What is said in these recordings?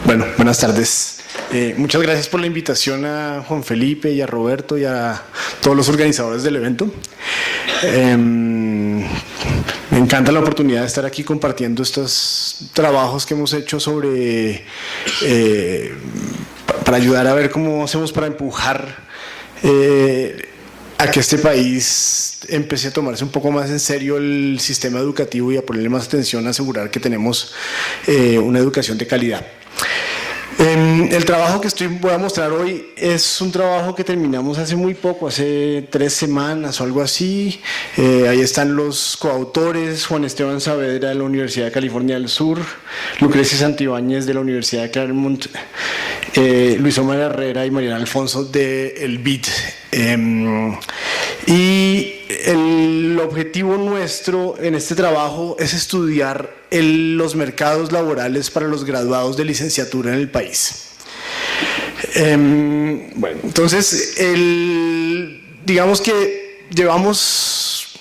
Bueno, buenas tardes. Muchas gracias por la invitación a Juan Felipe y a Roberto y a todos los organizadores del evento. Me encanta la oportunidad de estar aquí compartiendo estos trabajos que hemos hecho sobre para ayudar a ver cómo hacemos para empujar a que este país empiece a tomarse un poco más en serio el sistema educativo y a ponerle más atención a asegurar que tenemos una educación de calidad. El trabajo que voy a mostrar hoy es un trabajo que terminamos hace muy poco, hace 3 semanas o algo así. Ahí están los coautores: Juan Esteban Saavedra de la Universidad de California del Sur, Lucrecia Santibáñez de la Universidad de Claremont, Luis Omar Herrera y Mariana Alfonso del BID. Y el objetivo nuestro en este trabajo es estudiar los mercados laborales para los graduados de licenciatura en el país. Bueno, entonces, digamos que llevamos,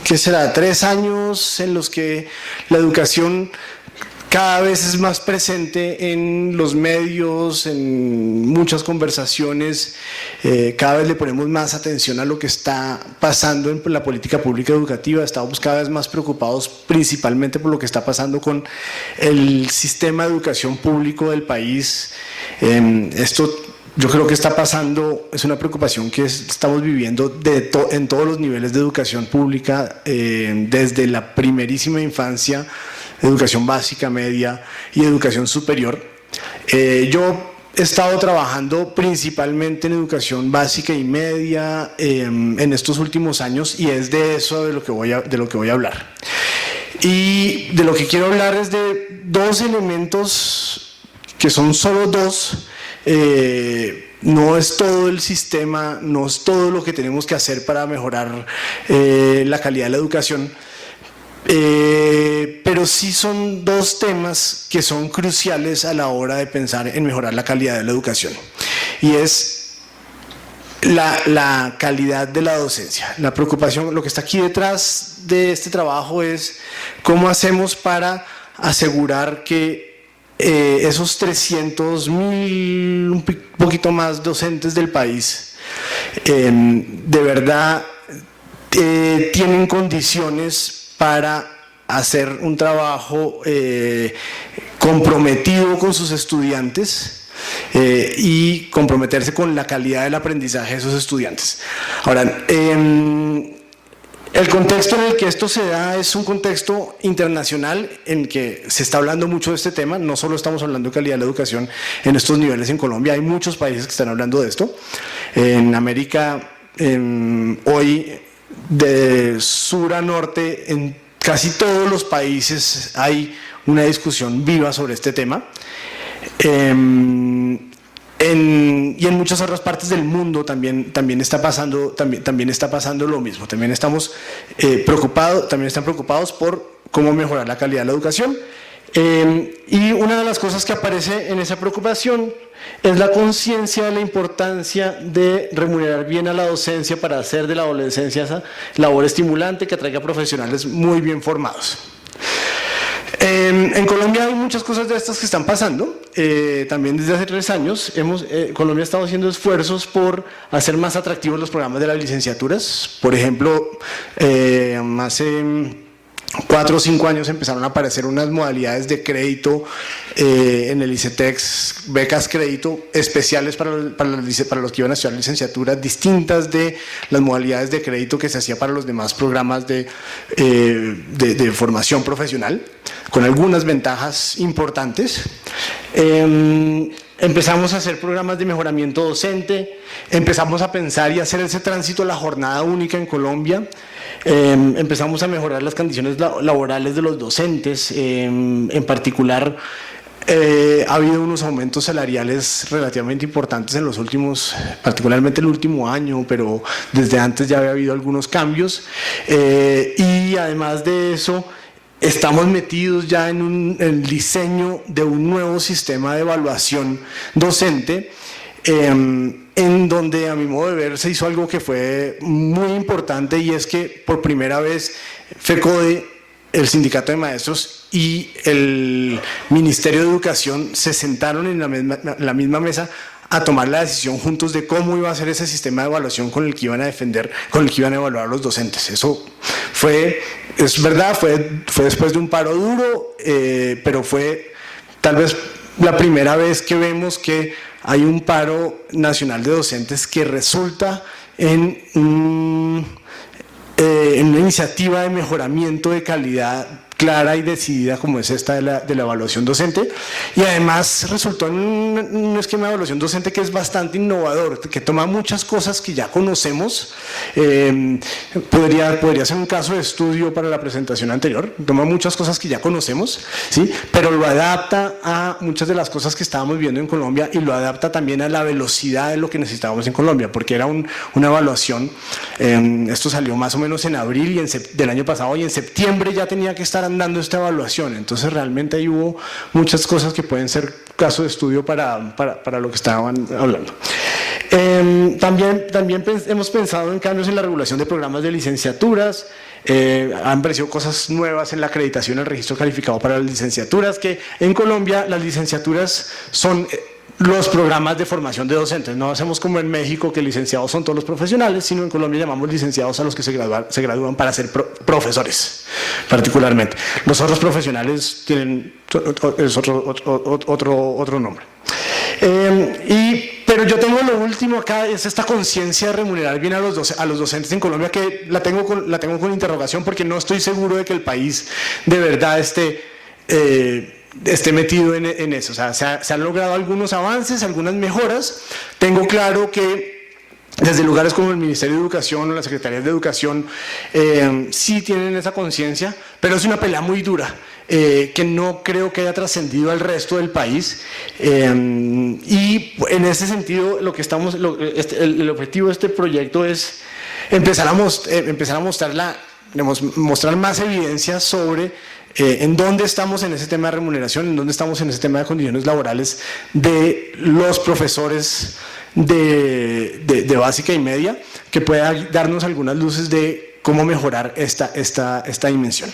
¿qué será?, 3 años en los que la educación cada vez es más presente en los medios, en muchas conversaciones. Cada vez le ponemos más atención a lo que está pasando en la política pública educativa. Estamos cada vez más preocupados principalmente por lo que está pasando con el sistema de educación público del país. Esto yo creo que está pasando, es una preocupación que estamos viviendo en todos los niveles de educación pública, desde la primerísima infancia, educación básica, media y educación superior. Yo he estado trabajando principalmente en educación básica y media en estos últimos años, y es de eso de lo que voy a hablar. Y de lo que quiero hablar es de 2 elementos, que son solo 2. No es todo el sistema, no es todo lo que tenemos que hacer para mejorar la calidad de la educación. Pero sí son 2 temas que son cruciales a la hora de pensar en mejorar la calidad de la educación, y es la calidad de la docencia. La preocupación, lo que está aquí detrás de este trabajo, es cómo hacemos para asegurar que esos 300,000, un poquito más, docentes del país de verdad tienen condiciones para hacer un trabajo comprometido con sus estudiantes y comprometerse con la calidad del aprendizaje de esos estudiantes. Ahora, el contexto en el que esto se da es un contexto internacional en que se está hablando mucho de este tema. No solo estamos hablando de calidad de la educación en estos niveles en Colombia, hay muchos países que están hablando de esto. En América, hoy, de sur a norte, en casi todos los países hay una discusión viva sobre este tema. Y en muchas otras partes del mundo también está pasando lo mismo. También están preocupados por cómo mejorar la calidad de la educación. Y una de las cosas que aparece en esa preocupación es la conciencia de la importancia de remunerar bien a la docencia para hacer de la adolescencia esa labor estimulante que atraiga profesionales muy bien formados. En Colombia hay muchas cosas de estas que están pasando. También desde hace 3 años Colombia ha estado haciendo esfuerzos por hacer más atractivos los programas de las licenciaturas. Por ejemplo, hace 4 o 5 años empezaron a aparecer unas modalidades de crédito en el ICETEX, becas crédito especiales para los que iban a estudiar licenciaturas, distintas de las modalidades de crédito que se hacía para los demás programas de formación profesional, con algunas ventajas importantes. Empezamos a hacer programas de mejoramiento docente, empezamos a pensar y hacer ese tránsito a la jornada única en Colombia. Empezamos a mejorar las condiciones laborales de los docentes. En particular, ha habido unos aumentos salariales relativamente importantes en los últimos, particularmente el último año, pero desde antes ya había habido algunos cambios. Y además de eso, estamos metidos ya en el diseño de un nuevo sistema de evaluación docente, en donde, a mi modo de ver, se hizo algo que fue muy importante, y es que por primera vez FECODE el sindicato de maestros y el Ministerio de Educación se sentaron en la misma mesa a tomar la decisión juntos de cómo iba a ser ese sistema de evaluación con el que iban a defender, con el que iban a evaluar a los docentes. Eso es verdad, fue después de un paro duro, pero fue tal vez la primera vez que vemos que hay un paro nacional de docentes que resulta en una iniciativa de mejoramiento de calidad clara y decidida como es esta de la evaluación docente, y además resultó en un esquema de evaluación docente que es bastante innovador, que toma muchas cosas que ya conocemos. Podría ser un caso de estudio para la presentación anterior, toma muchas cosas que ya conocemos, ¿sí? Pero lo adapta a muchas de las cosas que estábamos viendo en Colombia y lo adapta también a la velocidad de lo que necesitábamos en Colombia, porque era una evaluación, esto salió más o menos en abril del año pasado, y en septiembre ya tenía que estar dando esta evaluación. Entonces realmente ahí hubo muchas cosas que pueden ser caso de estudio para lo que estaban hablando. También hemos pensado en cambios en la regulación de programas de licenciaturas. Han aparecido cosas nuevas en la acreditación del registro calificado para las licenciaturas, que en Colombia las licenciaturas son los programas de formación de docentes. No hacemos como en México, que licenciados son todos los profesionales, sino en Colombia llamamos licenciados a los que se gradúan para ser profesores, particularmente. Los otros profesionales tienen otro nombre. Pero yo tengo lo último acá, es esta conciencia de remunerar bien a los docentes en Colombia, que la tengo con interrogación, porque no estoy seguro de que el país de verdad esté metido en eso. O sea, se han logrado algunos avances, algunas mejoras. Tengo claro que desde lugares como el Ministerio de Educación o las Secretarías de Educación sí tienen esa conciencia, pero es una pelea muy dura, que no creo que haya trascendido al resto del país. Y en ese sentido, el objetivo de este proyecto es empezar a mostrar más evidencias sobre en dónde estamos en ese tema de remuneración, en dónde estamos en ese tema de condiciones laborales de los profesores de básica y media, que pueda darnos algunas luces de cómo mejorar esta dimensión.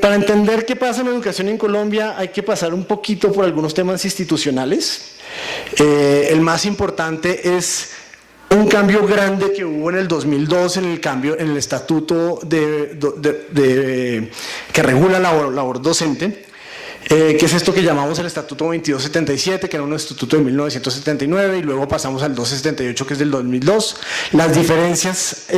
Para entender qué pasa en la educación en Colombia hay que pasar un poquito por algunos temas institucionales. El más importante es un cambio grande que hubo en el 2002 en el estatuto que regula la labor docente, que es esto que llamamos el estatuto 2277, que era un estatuto de 1979, y luego pasamos al 278, que es del 2002. Las diferencias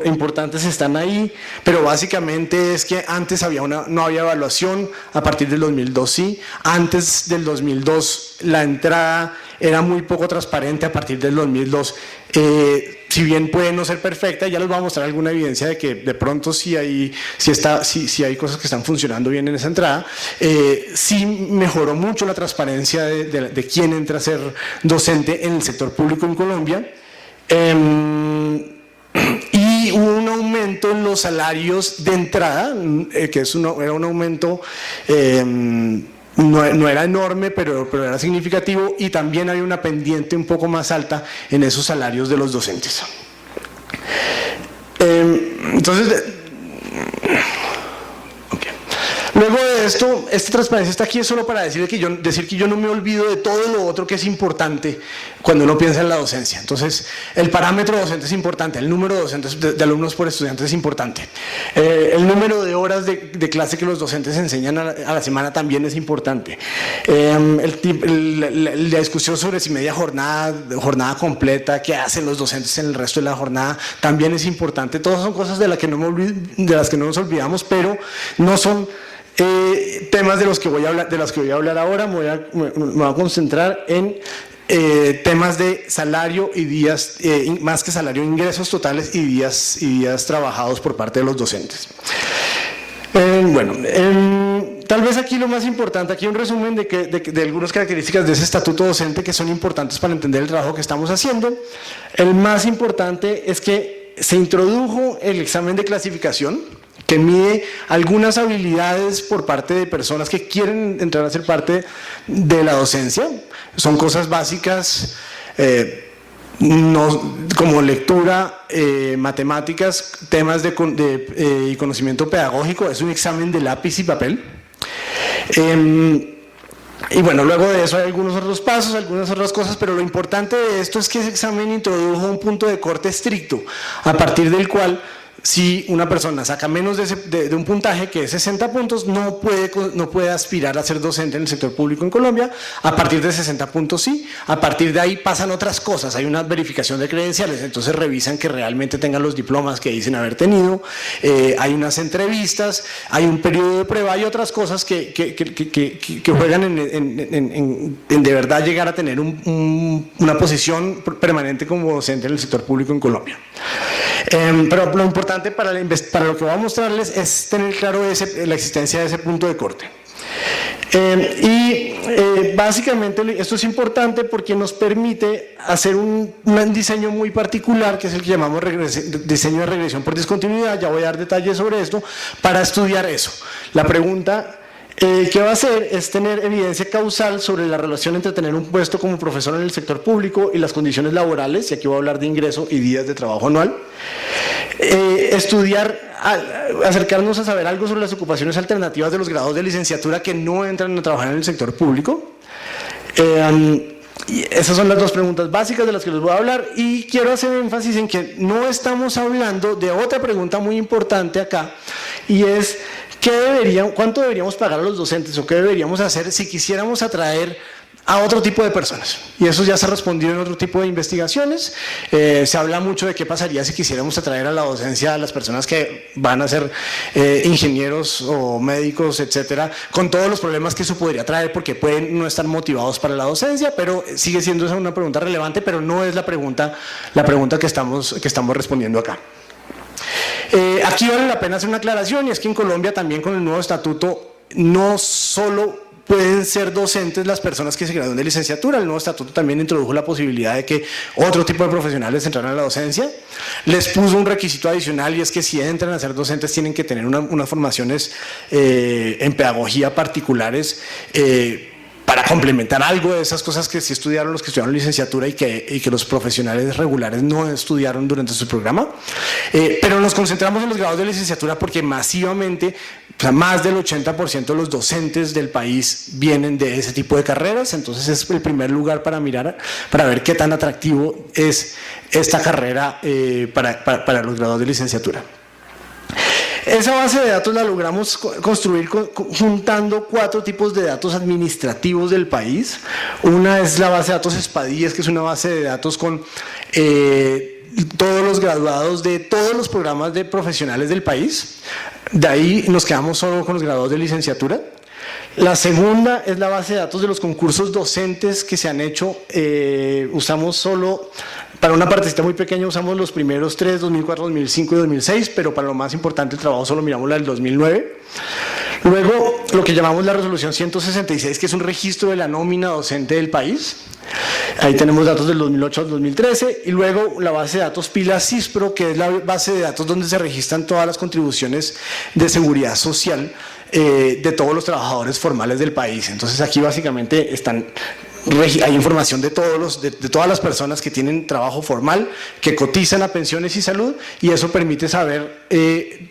importantes están ahí, pero básicamente es que antes no había evaluación, a partir del 2002 sí. Antes del 2002 la entrada era muy poco transparente, a partir del 2002 si bien puede no ser perfecta, ya les voy a mostrar alguna evidencia de que de pronto sí hay cosas que están funcionando bien en esa entrada. Sí mejoró mucho la transparencia de quién entra a ser docente en el sector público en Colombia. Y hubo un aumento en los salarios de entrada, que era un aumento, no era enorme, pero era significativo, y también había una pendiente un poco más alta en esos salarios de los docentes. Entonces, luego de esto, esta transparencia está aquí solo para decir que yo no me olvido de todo lo otro que es importante cuando uno piensa en la docencia. Entonces, el parámetro docente es importante, el número de docentes de alumnos por estudiante es importante, el número de horas de clase que los docentes enseñan a la semana también es importante, la discusión sobre si media jornada completa, qué hacen los docentes en el resto de la jornada, también es importante. Todas son cosas de las que no nos olvidamos, pero no son temas de los que voy a hablar ahora. Me voy a concentrar en temas de salario y días, más que salario, ingresos totales y días trabajados por parte de los docentes. Tal vez aquí lo más importante, aquí un resumen de algunas características de ese estatuto docente que son importantes para entender el trabajo que estamos haciendo. El más importante es que se introdujo el examen de clasificación, que mide algunas habilidades por parte de personas que quieren entrar a ser parte de la docencia. Son cosas básicas, como lectura, matemáticas, temas y conocimiento pedagógico. Es un examen de lápiz y papel. Y bueno, luego de eso hay algunos otros pasos, algunas otras cosas, pero lo importante de esto es que ese examen introdujo un punto de corte estricto, a partir del cual, si una persona saca menos de un puntaje que es 60 puntos, no puede aspirar a ser docente en el sector público en Colombia. A partir de 60 puntos sí, a partir de ahí pasan otras cosas, hay una verificación de credenciales, entonces revisan que realmente tengan los diplomas que dicen haber tenido, hay unas entrevistas, hay un periodo de prueba y otras cosas que juegan en de verdad llegar a tener una posición permanente como docente en el sector público en Colombia. Pero lo importante para lo que voy a mostrarles es tener claro la existencia de ese punto de corte. Básicamente esto es importante porque nos permite hacer un diseño muy particular, que es el que llamamos diseño de regresión por discontinuidad. Ya voy a dar detalles sobre esto para estudiar eso. La pregunta que va a hacer es tener evidencia causal sobre la relación entre tener un puesto como profesor en el sector público y las condiciones laborales, y aquí voy a hablar de ingreso y días de trabajo anual. Acercarnos a saber algo sobre las ocupaciones alternativas de los grados de licenciatura que no entran a trabajar en el sector público. Y esas son las dos preguntas básicas de las que les voy a hablar, y quiero hacer énfasis en que no estamos hablando de otra pregunta muy importante acá, y es ¿cuánto deberíamos pagar a los docentes o qué deberíamos hacer si quisiéramos atraer a otro tipo de personas? Y eso ya se ha respondido en otro tipo de investigaciones. Se habla mucho de qué pasaría si quisiéramos atraer a la docencia a las personas que van a ser ingenieros o médicos, etcétera, con todos los problemas que eso podría traer, porque pueden no estar motivados para la docencia, pero sigue siendo esa una pregunta relevante, pero no es la pregunta que estamos respondiendo acá. Aquí vale la pena hacer una aclaración, y es que en Colombia también con el nuevo estatuto no solo pueden ser docentes las personas que se gradúen de licenciatura. El nuevo estatuto también introdujo la posibilidad de que otro tipo de profesionales entraran a la docencia. Les puso un requisito adicional, y es que si entran a ser docentes tienen que tener unas formaciones en pedagogía particulares, para complementar algo de esas cosas que sí estudiaron los que estudiaron licenciatura y que los profesionales regulares no estudiaron durante su programa. Pero nos concentramos en los grados de licenciatura porque masivamente, o sea, más del 80% de los docentes del país vienen de ese tipo de carreras. Entonces es el primer lugar para mirar, para ver qué tan atractivo es esta carrera para los grados de licenciatura. Esa base de datos la logramos construir juntando 4 tipos de datos administrativos del país. Una es la base de datos Espadíes, que es una base de datos con todos los graduados de todos los programas de profesionales del país. De ahí nos quedamos solo con los graduados de licenciatura. La segunda es la base de datos de los concursos docentes que se han hecho. Usamos solo, para una partecita muy pequeña, usamos los primeros 3, 2004, 2005 y 2006, pero para lo más importante el trabajo solo miramos la del 2009. Luego, lo que llamamos la resolución 166, que es un registro de la nómina docente del país. Ahí tenemos datos del 2008 al 2013. Y luego la base de datos Pila CISPRO, que es la base de datos donde se registran todas las contribuciones de seguridad social de todos los trabajadores formales del país. Entonces aquí básicamente hay información de todas las personas que tienen trabajo formal, que cotizan a pensiones y salud, y eso permite saber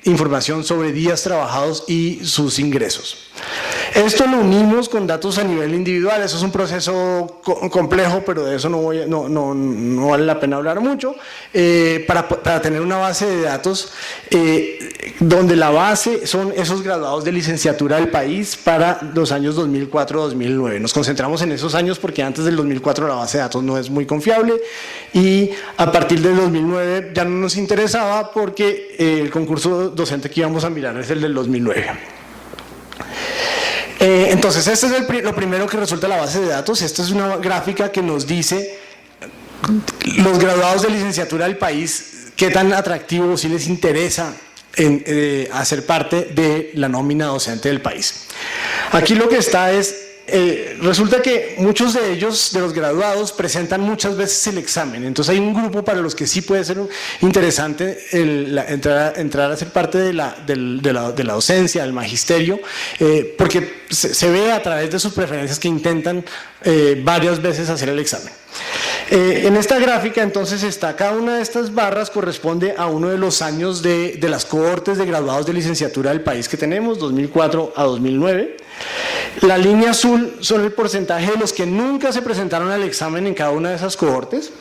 información sobre días trabajados y sus ingresos. Esto lo unimos con datos a nivel individual. Eso es un proceso complejo, pero de eso no vale la pena hablar mucho. Para tener una base de datos donde la base son esos graduados de licenciatura del país para los años 2004-2009. Nos concentramos en esos años porque antes del 2004 la base de datos no es muy confiable, y a partir del 2009 ya no nos interesaba porque el concurso docente que íbamos a mirar es el del 2009. Entonces este es lo primero que resulta la base de datos. Esta es una gráfica que nos dice los graduados de licenciatura del país, qué tan atractivo, si les interesa hacer parte de la nómina docente del país. Aquí lo que está es, resulta que muchos de ellos, de los graduados, presentan muchas veces el examen. Entonces hay un grupo para los que sí puede ser interesante entrar a ser parte de la docencia, del magisterio, porque se ve a través de sus preferencias que intentan varias veces hacer el examen. En esta gráfica entonces está, cada una de estas barras corresponde a uno de los años de las cohortes de graduados de licenciatura del país que tenemos, 2004 a 2009. La línea azul son el porcentaje de los que nunca se presentaron al examen en cada una de esas cohortes.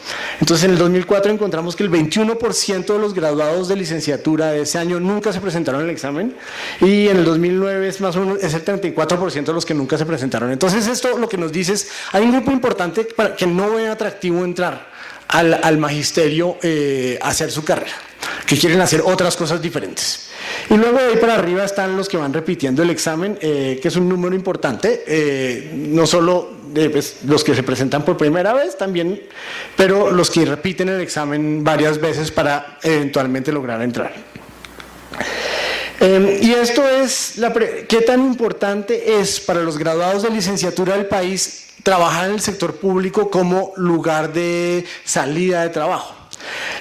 Entonces en el 2004 encontramos que el 21% de los graduados de licenciatura de ese año nunca se presentaron al examen, y en el 2009 es más o menos es el 34% de los que nunca se presentaron. Entonces esto lo que nos dice es, hay un grupo importante para que no ve atractivo entrar al magisterio a hacer su carrera, que quieren hacer otras cosas diferentes. Y luego de ahí para arriba están los que van repitiendo el examen, que es un número importante, no solo pues, los que se presentan por primera vez también, pero los que repiten el examen varias veces para eventualmente lograr entrar. Y esto es, ¿qué tan importante es para los graduados de licenciatura del país trabajar en el sector público como lugar de salida de trabajo?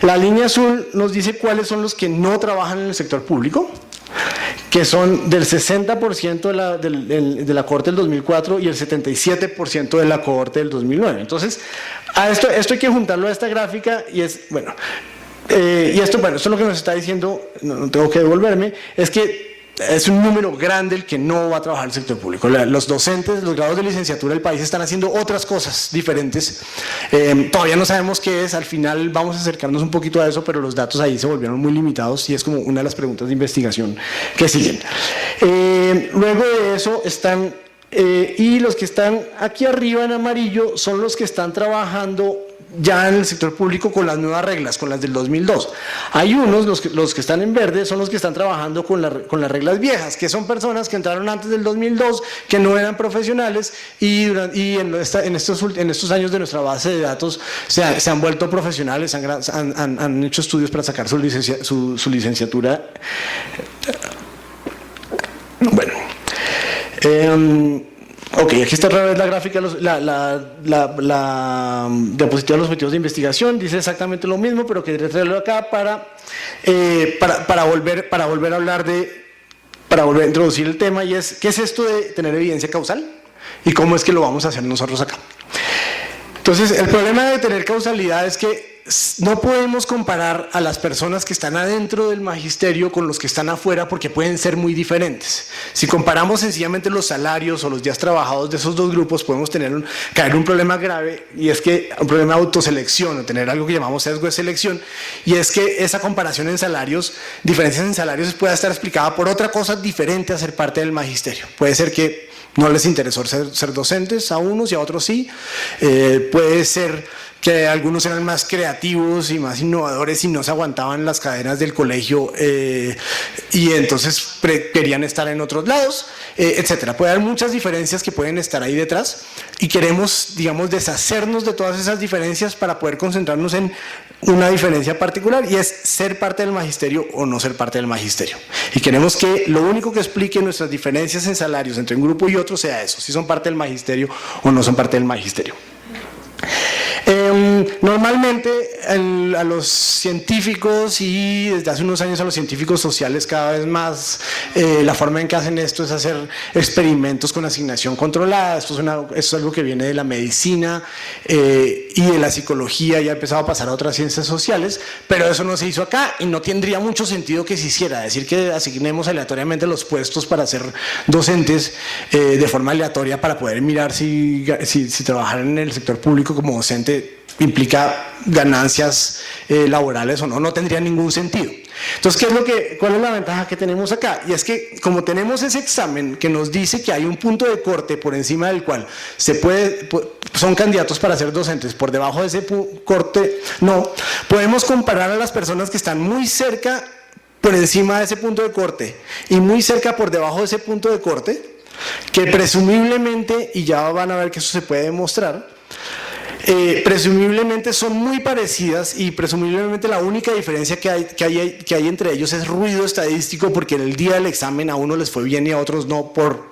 La línea azul nos dice cuáles son los que no trabajan en el sector público, que son del 60% de la cohorte del 2004 y el 77% de la cohorte del 2009. Entonces, esto hay que juntarlo a esta gráfica y es, bueno, esto es lo que nos está diciendo, no tengo que devolverme, es que es un número grande el que no va a trabajar en el sector público. Los docentes, los grados de licenciatura del país están haciendo otras cosas diferentes. Todavía no sabemos qué es, al final vamos a acercarnos un poquito a eso, pero los datos ahí se volvieron muy limitados y es como una de las preguntas de investigación que siguen. Luego de eso están, y los que están aquí arriba en amarillo son los que están trabajando ya en el sector público con las nuevas reglas, con las del 2002. Hay unos, los que están en verde, son los que están trabajando con las reglas viejas, que son personas que entraron antes del 2002, que no eran profesionales y en estos años de nuestra base de datos se han vuelto profesionales, han hecho estudios para sacar su licenciatura. Bueno. Ok, aquí está otra vez la gráfica, la diapositiva de los objetivos de investigación, dice exactamente lo mismo, pero quería traerlo acá para volver a hablar para volver a introducir el tema, y es, ¿qué es esto de tener evidencia causal? ¿Y cómo es que lo vamos a hacer nosotros acá? Entonces, el problema de tener causalidad es que no podemos comparar a las personas que están adentro del magisterio con los que están afuera porque pueden ser muy diferentes. Si comparamos sencillamente los salarios o los días trabajados de esos dos grupos, podemos caer en un problema grave, y es que un problema de autoselección, o tener algo que llamamos sesgo de selección, y es que esa comparación en salarios, diferencias en salarios, pueda estar explicada por otra cosa diferente a ser parte del magisterio. Puede ser que no les interesó ser docentes a unos y a otros sí, puede ser que algunos eran más creativos y más innovadores y no se aguantaban las cadenas del colegio y entonces querían estar en otros lados, etcétera. Puede haber muchas diferencias que pueden estar ahí detrás y queremos, digamos, deshacernos de todas esas diferencias para poder concentrarnos en una diferencia particular, y es ser parte del magisterio o no ser parte del magisterio. Y queremos que lo único que explique nuestras diferencias en salarios entre un grupo y otro sea eso, si son parte del magisterio o no son parte del magisterio. Normalmente a los científicos, y desde hace unos años a los científicos sociales cada vez más, la forma en que hacen esto es hacer experimentos con asignación controlada. Esto es algo que viene de la medicina y de la psicología, y ha empezado a pasar a otras ciencias sociales, pero eso no se hizo acá y no tendría mucho sentido que se hiciera. Decir que asignemos aleatoriamente los puestos para ser docentes de forma aleatoria para poder mirar si trabajar en el sector público como docente implica ganancias laborales o no, no tendría ningún sentido. Entonces, ¿cuál es la ventaja que tenemos acá? Y es que como tenemos ese examen que nos dice que hay un punto de corte por encima del cual son candidatos para ser docentes, por debajo de ese corte no, podemos comparar a las personas que están muy cerca por encima de ese punto de corte y muy cerca por debajo de ese punto de corte, que presumiblemente, y ya van a ver que eso se puede demostrar, presumiblemente son muy parecidas, y presumiblemente la única diferencia que hay entre ellos es ruido estadístico, porque en el día del examen a unos les fue bien y a otros no, por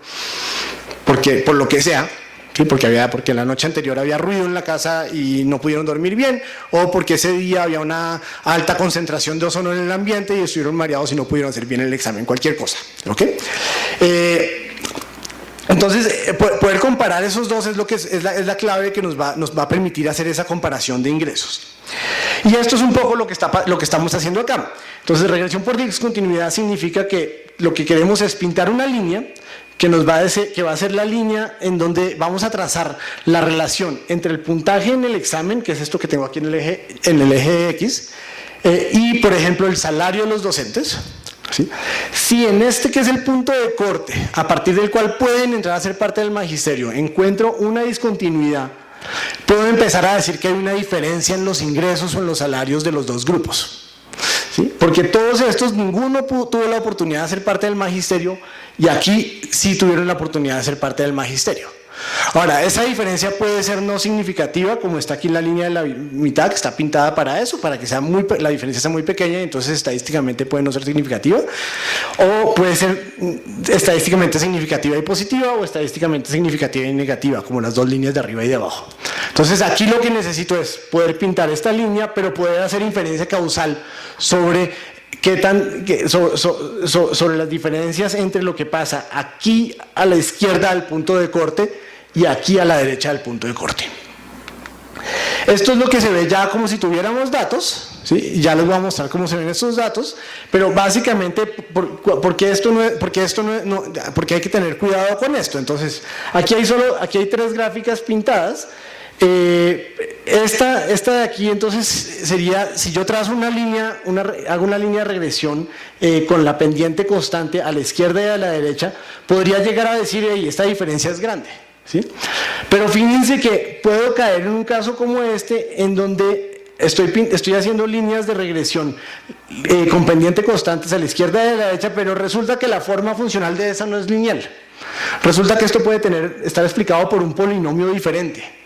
lo que sea, ¿sí? Porque la noche anterior había ruido en la casa y no pudieron dormir bien, o porque ese día había una alta concentración de ozono en el ambiente y estuvieron mareados y no pudieron hacer bien el examen, cualquier cosa, ¿ok? Entonces, poder comparar esos dos es, lo que es la clave que nos va a permitir hacer esa comparación de ingresos. Y esto es un poco lo que estamos haciendo acá. Entonces, regresión por discontinuidad significa que lo que queremos es pintar una línea que va a ser la línea en donde vamos a trazar la relación entre el puntaje en el examen, que es esto que tengo aquí en el eje X, y, por ejemplo, el salario de los docentes. ¿Sí? Si en este, que es el punto de corte, a partir del cual pueden entrar a ser parte del magisterio, encuentro una discontinuidad, puedo empezar a decir que hay una diferencia en los ingresos o en los salarios de los dos grupos. ¿Sí? Porque todos estos, ninguno tuvo la oportunidad de ser parte del magisterio, y aquí sí tuvieron la oportunidad de ser parte del magisterio. Ahora, esa diferencia puede ser no significativa, como está aquí en la línea de la mitad, que está pintada para eso, para que la diferencia sea muy pequeña y entonces estadísticamente puede no ser significativa, o puede ser estadísticamente significativa y positiva, o estadísticamente significativa y negativa, como las dos líneas de arriba y de abajo. Entonces aquí lo que necesito es poder pintar esta línea, pero poder hacer inferencia causal sobre sobre las diferencias entre lo que pasa aquí a la izquierda del punto de corte y aquí a la derecha del punto de corte. Esto es lo que se ve ya como si tuviéramos datos, ¿sí? Ya les voy a mostrar cómo se ven estos datos, pero básicamente, porque hay que tener cuidado con esto. Entonces, aquí hay 3 gráficas pintadas. Esta de aquí entonces sería, si yo trazo una línea, hago una línea de regresión con la pendiente constante a la izquierda y a la derecha, podría llegar a decir, hey, esta diferencia es grande, ¿sí? Pero fíjense que puedo caer en un caso como este, en donde estoy haciendo líneas de regresión con pendiente constantes a la izquierda y a la derecha, pero resulta que la forma funcional de esa no es lineal. Resulta que esto puede estar explicado por un polinomio diferente.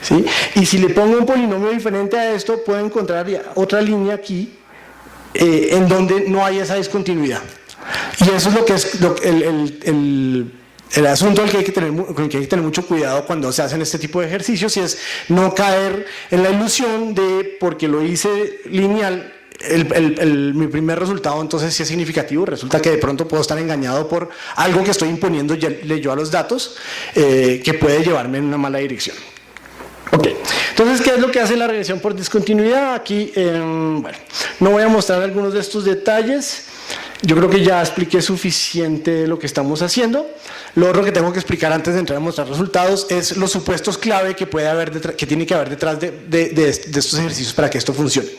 ¿Sí? Y si le pongo un polinomio diferente a esto, puedo encontrar otra línea aquí en donde no hay esa discontinuidad. Y eso es lo que es el asunto con el que hay que tener mucho cuidado cuando se hacen este tipo de ejercicios, y es no caer en la ilusión de, porque lo hice lineal, mi primer resultado entonces sí es significativo. Resulta que de pronto puedo estar engañado por algo que estoy imponiendo yo a los datos, que puede llevarme en una mala dirección. Ok, entonces, ¿qué es lo que hace la regresión por discontinuidad? Aquí, bueno, no voy a mostrar algunos de estos detalles. Yo creo que ya expliqué suficiente lo que estamos haciendo. Lo otro que tengo que explicar antes de entrar a mostrar resultados es los supuestos clave que tiene que haber detrás de estos ejercicios para que esto funcione.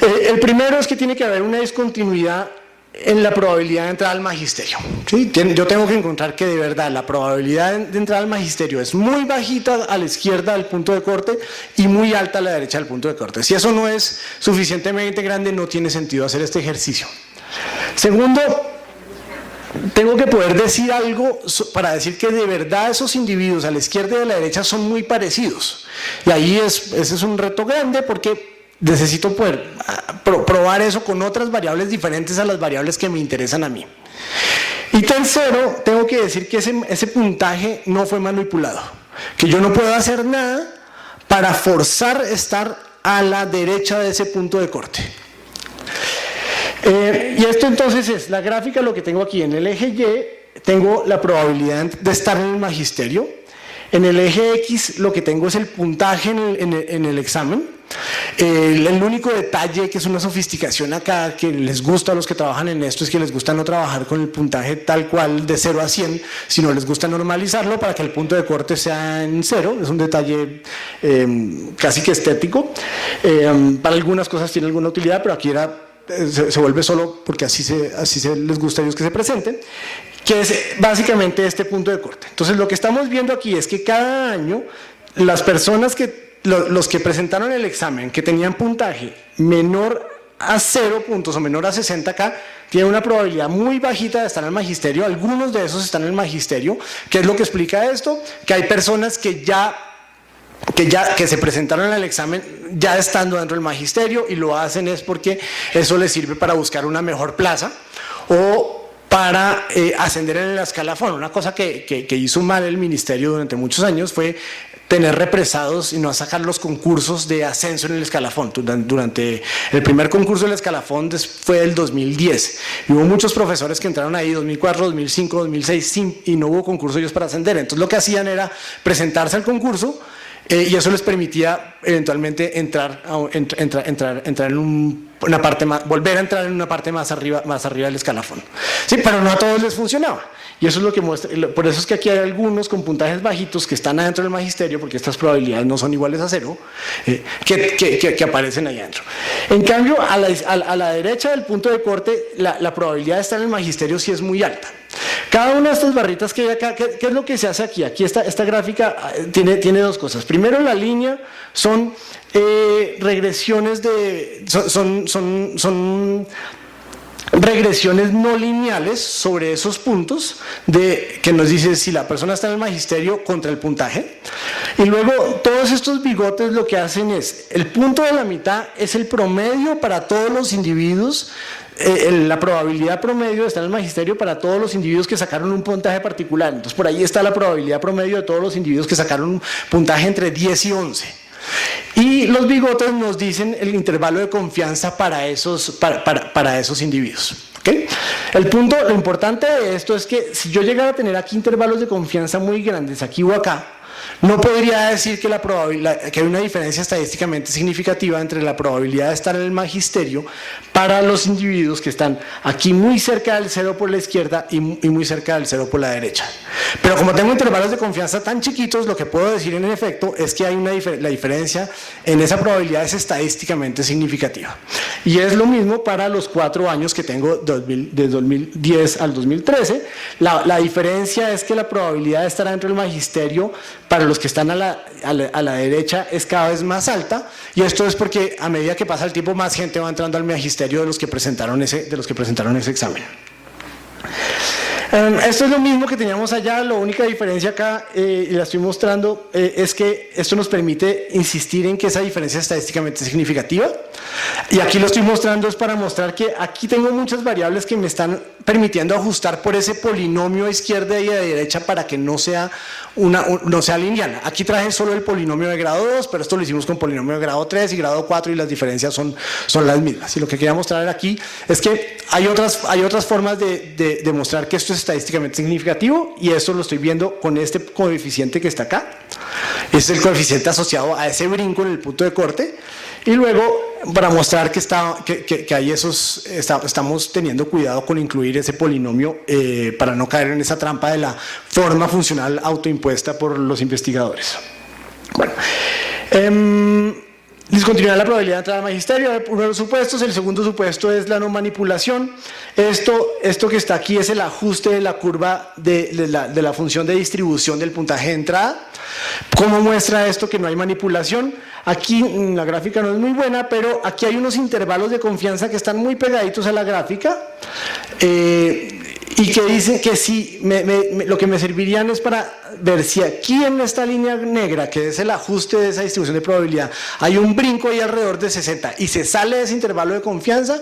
El primero es que tiene que haber una discontinuidad en la probabilidad de entrar al magisterio. ¿Sí? Yo tengo que encontrar que de verdad la probabilidad de entrar al magisterio es muy bajita a la izquierda del punto de corte y muy alta a la derecha del punto de corte. Si eso no es suficientemente grande, no tiene sentido hacer este ejercicio. Segundo, tengo que poder decir algo para decir que de verdad esos individuos a la izquierda y a la derecha son muy parecidos. Y ahí ese es un reto grande, porque necesito poder probar eso con otras variables diferentes a las variables que me interesan a mí. Y tercero, tengo que decir que ese puntaje no fue manipulado, que yo no puedo hacer nada para forzar estar a la derecha de ese punto de corte. Y esto entonces es la gráfica. Lo que tengo aquí en el eje Y, tengo la probabilidad de estar en el magisterio. En el eje X lo que tengo es el puntaje en el examen. El único detalle, que es una sofisticación acá, que les gusta a los que trabajan en esto, es que les gusta no trabajar con el puntaje tal cual de 0 a 100, sino les gusta normalizarlo para que el punto de corte sea en 0. Es un detalle casi que estético. Para algunas cosas tiene alguna utilidad, pero aquí se vuelve solo porque así les gusta a ellos que se presenten, que es básicamente este punto de corte. Entonces, lo que estamos viendo aquí es que cada año las personas los que presentaron el examen, que tenían puntaje menor a 0 puntos o menor a 60K, tienen una probabilidad muy bajita de estar en el magisterio. Algunos de esos están en el magisterio. ¿Qué es lo que explica esto? Que hay personas que se presentaron al examen ya estando dentro del magisterio, y lo hacen es porque eso les sirve para buscar una mejor plaza o para ascender en el escalafón. Una cosa que hizo mal el ministerio durante muchos años fue tener represados y no sacar los concursos de ascenso en el escalafón. Durante el primer concurso del escalafón fue del 2010. Y hubo muchos profesores que entraron ahí 2004, 2005, 2006 y no hubo concurso ellos para ascender. Entonces lo que hacían era presentarse al concurso y eso les permitía eventualmente entrar en una parte más, volver a entrar en una parte más arriba del escalafón. Sí, pero no a todos les funcionaba. Y eso es lo que muestra, por eso es que aquí hay algunos con puntajes bajitos que están adentro del magisterio, porque estas probabilidades no son iguales a 0, que aparecen ahí adentro. En cambio, a la derecha del punto de corte, la probabilidad de estar en el magisterio sí es muy alta. Cada una de estas barritas que hay acá, ¿qué es lo que se hace aquí? Aquí esta gráfica tiene dos cosas. Primero, la línea son regresiones son regresiones no lineales sobre esos puntos que nos dice si la persona está en el magisterio contra el puntaje. Y luego todos estos bigotes lo que hacen es, el punto de la mitad es el promedio para todos los individuos, la probabilidad promedio de estar en el magisterio para todos los individuos que sacaron un puntaje particular. Entonces por ahí está la probabilidad promedio de todos los individuos que sacaron un puntaje entre 10 y 11. Y los bigotes nos dicen el intervalo de confianza para esos individuos. ¿Okay? Lo importante de esto es que si yo llegara a tener aquí intervalos de confianza muy grandes, aquí o acá, no podría decir que que hay una diferencia estadísticamente significativa entre la probabilidad de estar en el magisterio para los individuos que están aquí muy cerca del 0 por la izquierda y muy cerca del 0 por la derecha. Pero como tengo intervalos de confianza tan chiquitos, lo que puedo decir en efecto es que hay la diferencia en esa probabilidad es estadísticamente significativa. Y es lo mismo para los 4 años que tengo de 2010 al 2013. La diferencia es que la probabilidad de estar dentro del magisterio para los que están a la derecha es cada vez más alta, y esto es porque a medida que pasa el tiempo más gente va entrando al magisterio de los que presentaron ese examen. Esto es lo mismo que teníamos allá, la única diferencia acá, y la estoy mostrando, es que esto nos permite insistir en que esa diferencia es estadísticamente significativa, y aquí lo estoy mostrando es para mostrar que aquí tengo muchas variables que me están permitiendo ajustar por ese polinomio a izquierda y a derecha para que no sea lineal. Aquí traje solo el polinomio de grado 2, pero esto lo hicimos con polinomio de grado 3 y grado 4 y las diferencias son las mismas. Y lo que quería mostrar aquí es que hay otras formas de demostrar que esto es estadísticamente significativo, y esto lo estoy viendo con este coeficiente que está acá. Este es el coeficiente asociado a ese brinco en el punto de corte. Y luego, para mostrar que estamos teniendo cuidado con incluir ese polinomio para no caer en esa trampa de la forma funcional autoimpuesta por los investigadores. Bueno, discontinuidad la probabilidad de entrar al magisterio. El primer supuesto, el segundo supuesto es la no manipulación. Esto que está aquí es el ajuste de la curva de la función de distribución del puntaje de entrada. ¿Cómo muestra esto que no hay manipulación? Aquí la gráfica no es muy buena, pero aquí hay unos intervalos de confianza que están muy pegaditos a la gráfica y que dicen que sí, lo que me servirían es para ver si aquí en esta línea negra, que es el ajuste de esa distribución de probabilidad, hay un brinco ahí alrededor de 60 y se sale de ese intervalo de confianza,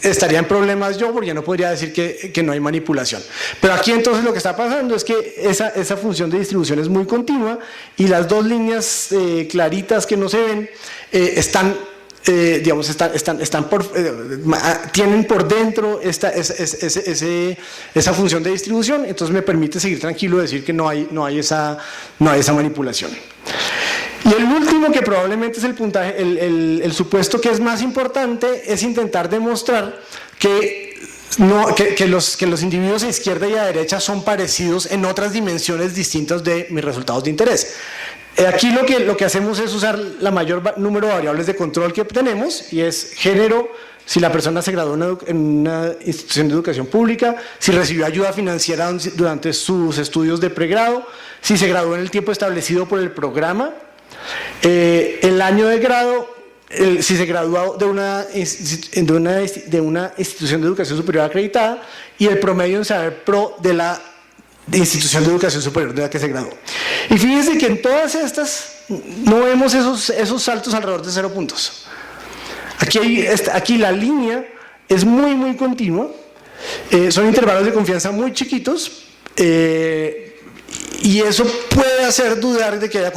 estaría en problemas yo, porque ya no podría decir que no hay manipulación. Pero aquí entonces lo que está pasando es que esa función de distribución es muy continua y las dos líneas claritas que no se ven tienen por dentro esa función de distribución, entonces me permite seguir tranquilo y decir que no hay esa manipulación. Y el último, que probablemente es el puntaje, el supuesto que es más importante, es intentar demostrar que los individuos a izquierda y a derecha son parecidos en otras dimensiones distintas de mis resultados de interés. Aquí lo que hacemos es usar la mayor número de variables de control que tenemos, y es género, si la persona se graduó en una institución de educación pública, si recibió ayuda financiera durante sus estudios de pregrado, si se graduó en el tiempo establecido por el programa, el año de grado, si se graduó de una institución de educación superior acreditada, y el promedio en saber pro de la institución de educación superior de la que se graduó. Y fíjense que en todas estas no vemos esos saltos alrededor de 0 puntos. Aquí la línea es muy muy continua, son intervalos de confianza muy chiquitos, Y eso puede hacer dudar de que haya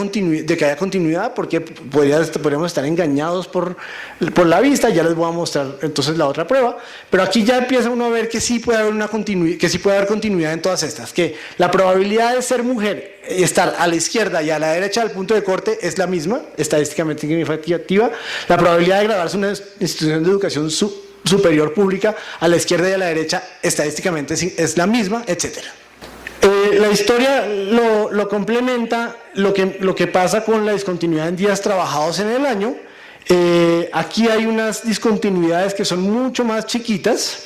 continuidad, porque podríamos estar engañados por la vista. Ya les voy a mostrar entonces la otra prueba, pero aquí ya empieza uno a ver que sí puede haber continuidad en todas estas, que la probabilidad de ser mujer y estar a la izquierda y a la derecha del punto de corte es la misma, estadísticamente significativa. La probabilidad de graduarse en una institución de educación superior pública a la izquierda y a la derecha estadísticamente es la misma, etcétera. La historia lo complementa lo que pasa con la discontinuidad en días trabajados en el año. Aquí hay unas discontinuidades que son mucho más chiquitas.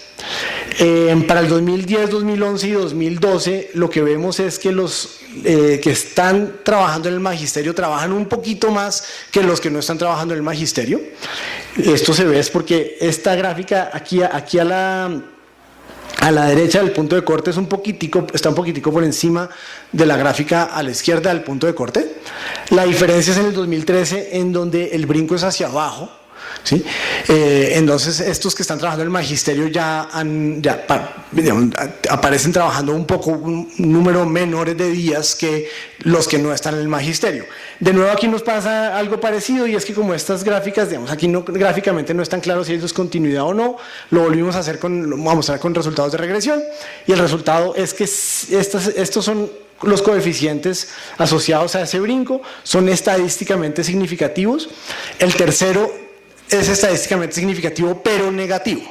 Para el 2010, 2011 y 2012 lo que vemos es que los que están trabajando en el magisterio trabajan un poquito más que los que no están trabajando en el magisterio. Esto se ve es porque esta gráfica aquí a la derecha del punto de corte está un poquitico por encima de la gráfica a la izquierda del punto de corte. La diferencia es en el 2013, en donde el brinco es hacia abajo, ¿sí? Entonces estos que están trabajando en el magisterio aparecen trabajando un número menor de días que los que no están en el magisterio. De nuevo aquí nos pasa algo parecido, y es que como estas gráficas, aquí gráficamente no es tan claro si hay discontinuidad o no, lo volvimos a hacer lo vamos a mostrar con resultados de regresión, y el resultado es que estos son los coeficientes asociados a ese brinco, son estadísticamente significativos. El tercero es estadísticamente significativo pero negativo.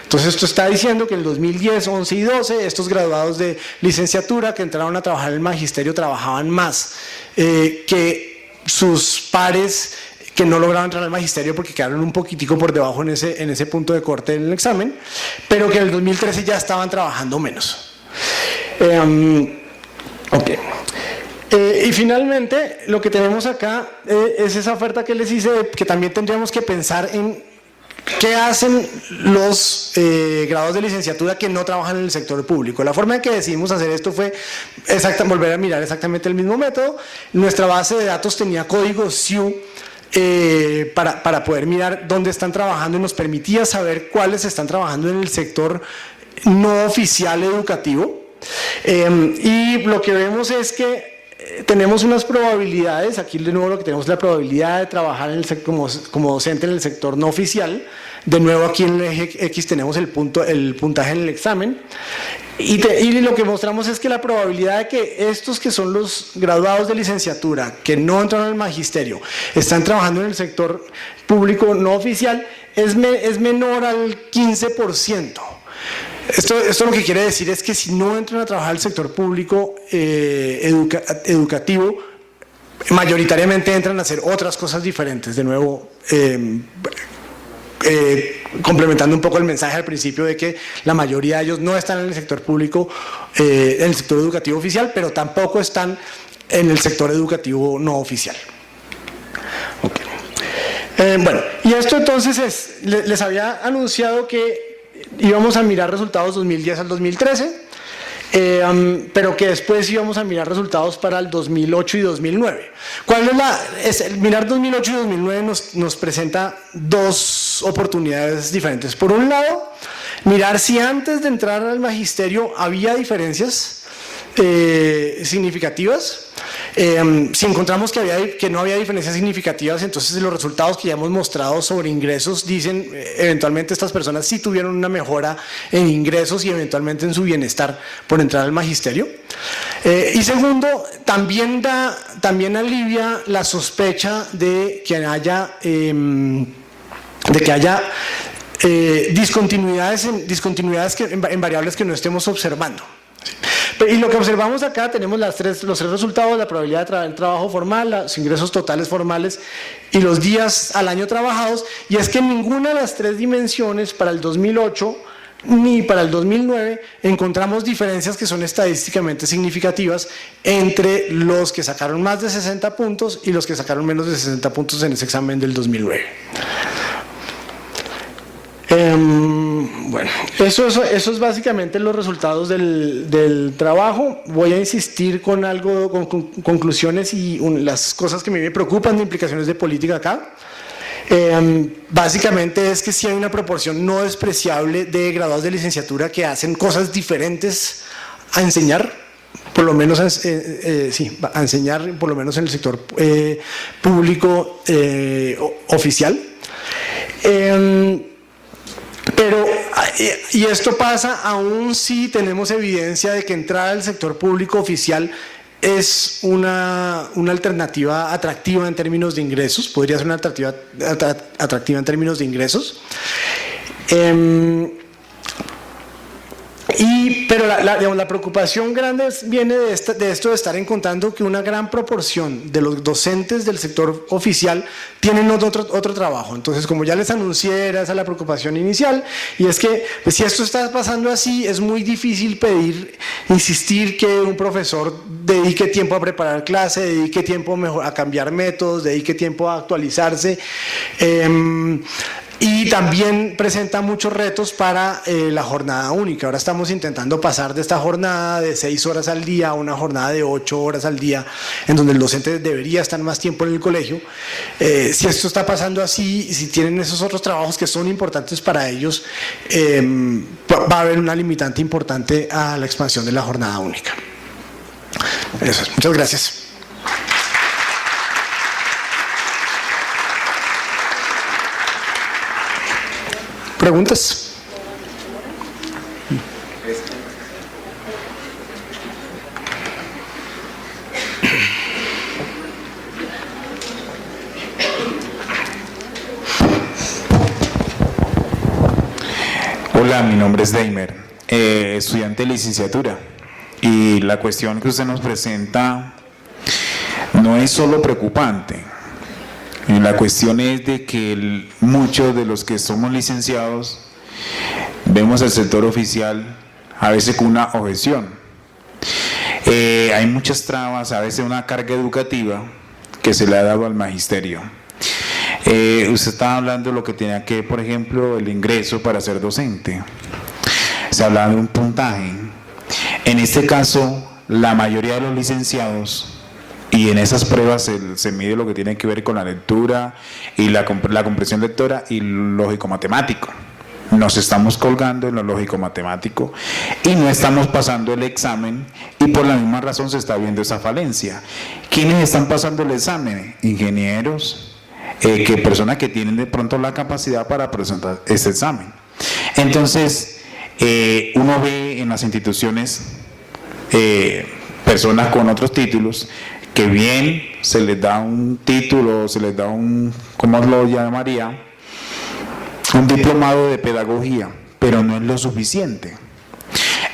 Entonces esto está diciendo que en el 2010, 11 y 12 estos graduados de licenciatura que entraron a trabajar en el magisterio trabajaban más que sus pares que no lograron entrar al magisterio porque quedaron un poquitico por debajo en ese punto de corte en el examen, pero que en el 2013 ya estaban trabajando menos. Y finalmente lo que tenemos acá es esa oferta que les hice, que también tendríamos que pensar en qué hacen los graduados de licenciatura que no trabajan en el sector público. La forma en que decidimos hacer esto fue volver a mirar exactamente el mismo método. Nuestra base de datos tenía código SIU para poder mirar dónde están trabajando, y nos permitía saber cuáles están trabajando en el sector no oficial educativo. Y lo que vemos es que tenemos unas probabilidades. Aquí de nuevo lo que tenemos es la probabilidad de trabajar como docente en el sector no oficial. De nuevo aquí en el eje X tenemos el puntaje en el examen, y lo que mostramos es que la probabilidad de que estos que son los graduados de licenciatura que no entraron al magisterio están trabajando en el sector público no oficial es menor al 15%. Esto lo que quiere decir es que si no entran a trabajar al sector público educativo, mayoritariamente entran a hacer otras cosas diferentes. De nuevo, complementando un poco el mensaje al principio de que la mayoría de ellos no están en el sector público, en el sector educativo oficial, pero tampoco están en el sector educativo no oficial. Bueno, y esto entonces les había anunciado que íbamos a mirar resultados 2010 al 2013, pero que después íbamos a mirar resultados para el 2008 y 2009. Mirar 2008 y 2009 nos presenta dos oportunidades diferentes. Por un lado, mirar si antes de entrar al magisterio había diferencias significativas. Si encontramos que no había diferencias significativas, entonces los resultados que ya hemos mostrado sobre ingresos dicen eventualmente estas personas sí tuvieron una mejora en ingresos y eventualmente en su bienestar por entrar al magisterio. Y segundo, también alivia la sospecha de que haya discontinuidades en variables que no estemos observando. Y lo que observamos acá, tenemos los tres resultados: la probabilidad de trabajo formal, los ingresos totales formales y los días al año trabajados, y es que en ninguna de las tres dimensiones, para el 2008 ni para el 2009, encontramos diferencias que son estadísticamente significativas entre los que sacaron más de 60 puntos y los que sacaron menos de 60 puntos en ese examen del 2009. Bueno, eso es básicamente los resultados del trabajo. Voy a insistir con conclusiones y las cosas que a mí me preocupan de implicaciones de política acá. Básicamente es que sí hay una proporción no despreciable de graduados de licenciatura que hacen cosas diferentes a enseñar. por lo menos sí, a enseñar por lo menos en el sector público oficial. Pero, y esto pasa aún si tenemos evidencia de que entrar al sector público oficial es una alternativa atractiva en términos de ingresos, podría ser una alternativa atractiva en términos de ingresos. Pero la preocupación grande viene de esto de estar encontrando que una gran proporción de los docentes del sector oficial tienen otro trabajo. Entonces, como ya les anuncié, era esa la preocupación inicial, y es que pues, si esto está pasando así, es muy difícil insistir que un profesor dedique tiempo a preparar clase, dedique tiempo a cambiar métodos, dedique tiempo a actualizarse. Y también presenta muchos retos para la jornada única. Ahora estamos intentando pasar de esta jornada de 6 horas al día a una jornada de 8 horas al día, en donde el docente debería estar más tiempo en el colegio. Si esto está pasando así, si tienen esos otros trabajos que son importantes para ellos, va a haber una limitante importante a la expansión de la jornada única. Eso es. Muchas gracias. ¿Preguntas? Hola, mi nombre es Deimer, estudiante de licenciatura, y la cuestión que usted nos presenta no es solo preocupante. La cuestión es de que muchos de los que somos licenciados vemos el sector oficial a veces con una objeción. Hay muchas trabas, a veces una carga educativa que se le ha dado al magisterio. Usted estaba hablando de lo que tenía que, por ejemplo, el ingreso para ser docente. Se hablaba de un puntaje. En este caso, la mayoría de los licenciados, y en esas pruebas se mide lo que tiene que ver con la lectura y la comprensión lectora y lógico-matemático. Nos estamos colgando en lo lógico-matemático y no estamos pasando el examen, y por la misma razón se está viendo esa falencia. ¿Quiénes están pasando el examen? Ingenieros, personas que tienen de pronto la capacidad para presentar este examen. Entonces, uno ve en las instituciones personas con otros títulos que bien se les da un título, se les da ¿cómo lo llamaría? Un diplomado de pedagogía, pero no es lo suficiente.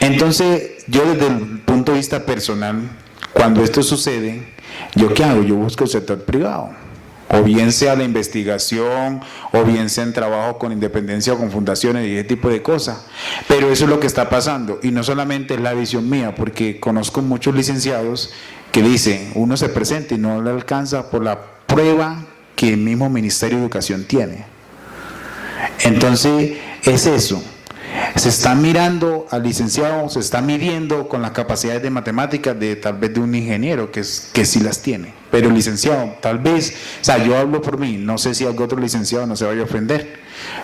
Entonces, yo desde el punto de vista personal, cuando esto sucede, ¿yo qué hago? Yo busco el sector privado, o bien sea la investigación, o bien sea en trabajo con independencia o con fundaciones y ese tipo de cosas. Pero eso es lo que está pasando, y no solamente es la visión mía, porque conozco muchos licenciados que dicen, uno se presenta y no le alcanza por la prueba que el mismo Ministerio de Educación tiene. Entonces, es eso. Se está mirando al licenciado, se está midiendo con las capacidades de matemáticas de tal vez de un ingeniero que sí las tiene. Pero el licenciado, tal vez, o sea, yo hablo por mí, no sé si algún otro licenciado no se vaya a ofender,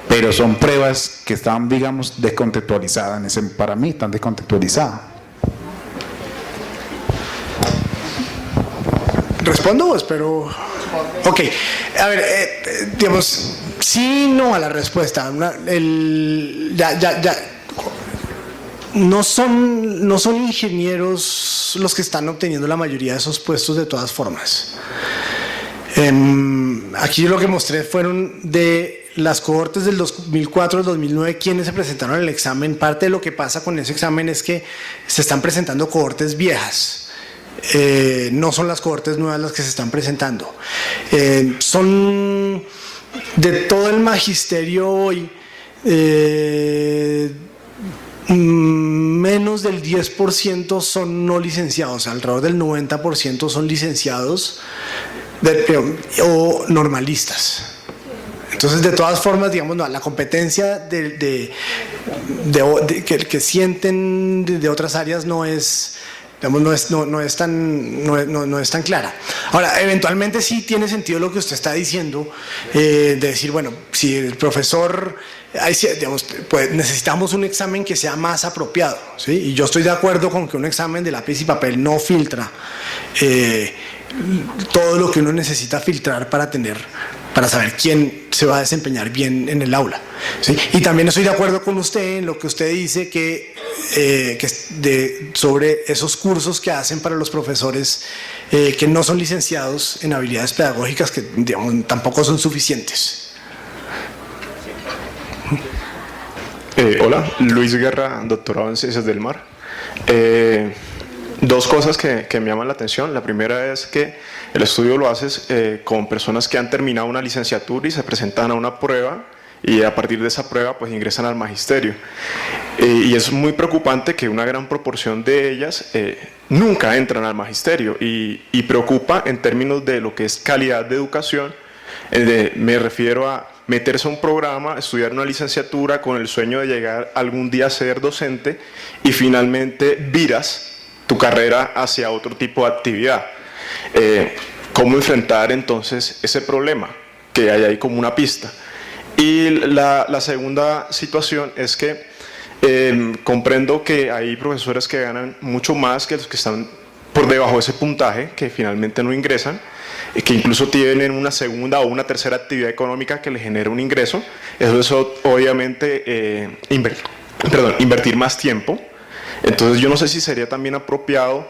pero son pruebas que están, digamos, descontextualizadas. Para mí están descontextualizadas. ¿Respondo o espero? Ok, a ver, digamos, sí, no a la respuesta. No son ingenieros los que están obteniendo la mayoría de esos puestos de todas formas. Aquí lo que mostré fueron de las cohortes del 2004 al 2009 quienes se presentaron al examen. Parte de lo que pasa con ese examen es que se están presentando cohortes viejas. No son las cohortes nuevas las que se están presentando. Son de todo el magisterio hoy, menos del 10% son no licenciados, alrededor del 90% son licenciados o normalistas. Entonces, de todas formas, digamos, la competencia que sienten de otras áreas no es, digamos, no es tan clara. Ahora, eventualmente sí tiene sentido lo que usted está diciendo, de decir, bueno, si el profesor digamos, pues necesitamos un examen que sea más apropiado, ¿sí? Y yo estoy de acuerdo con que un examen de lápiz y papel no filtra todo lo que uno necesita filtrar para saber quién se va a desempeñar bien en el aula, ¿sí? Y también estoy de acuerdo con usted en lo que usted dice sobre esos cursos que hacen para los profesores que no son licenciados en habilidades pedagógicas, que digamos, tampoco son suficientes. Hola, Luis Guerra, doctorado en Ciencias del Mar. Dos cosas que me llaman la atención. La primera es que el estudio lo haces con personas que han terminado una licenciatura y se presentan a una prueba, y a partir de esa prueba pues ingresan al magisterio. Y es muy preocupante que una gran proporción de ellas nunca entran al magisterio, y preocupa en términos de lo que es calidad de educación. Me refiero a meterse a un programa, estudiar una licenciatura con el sueño de llegar algún día a ser docente, y finalmente viras tu carrera hacia otro tipo de actividad. ¿Cómo enfrentar entonces ese problema? Que hay ahí como una pista. Y la segunda situación es que comprendo que hay profesores que ganan mucho más que los que están por debajo de ese puntaje, que finalmente no ingresan, que incluso tienen una segunda o una tercera actividad económica que les genera un ingreso. Eso obviamente invertir más tiempo. Entonces yo no sé si sería también apropiado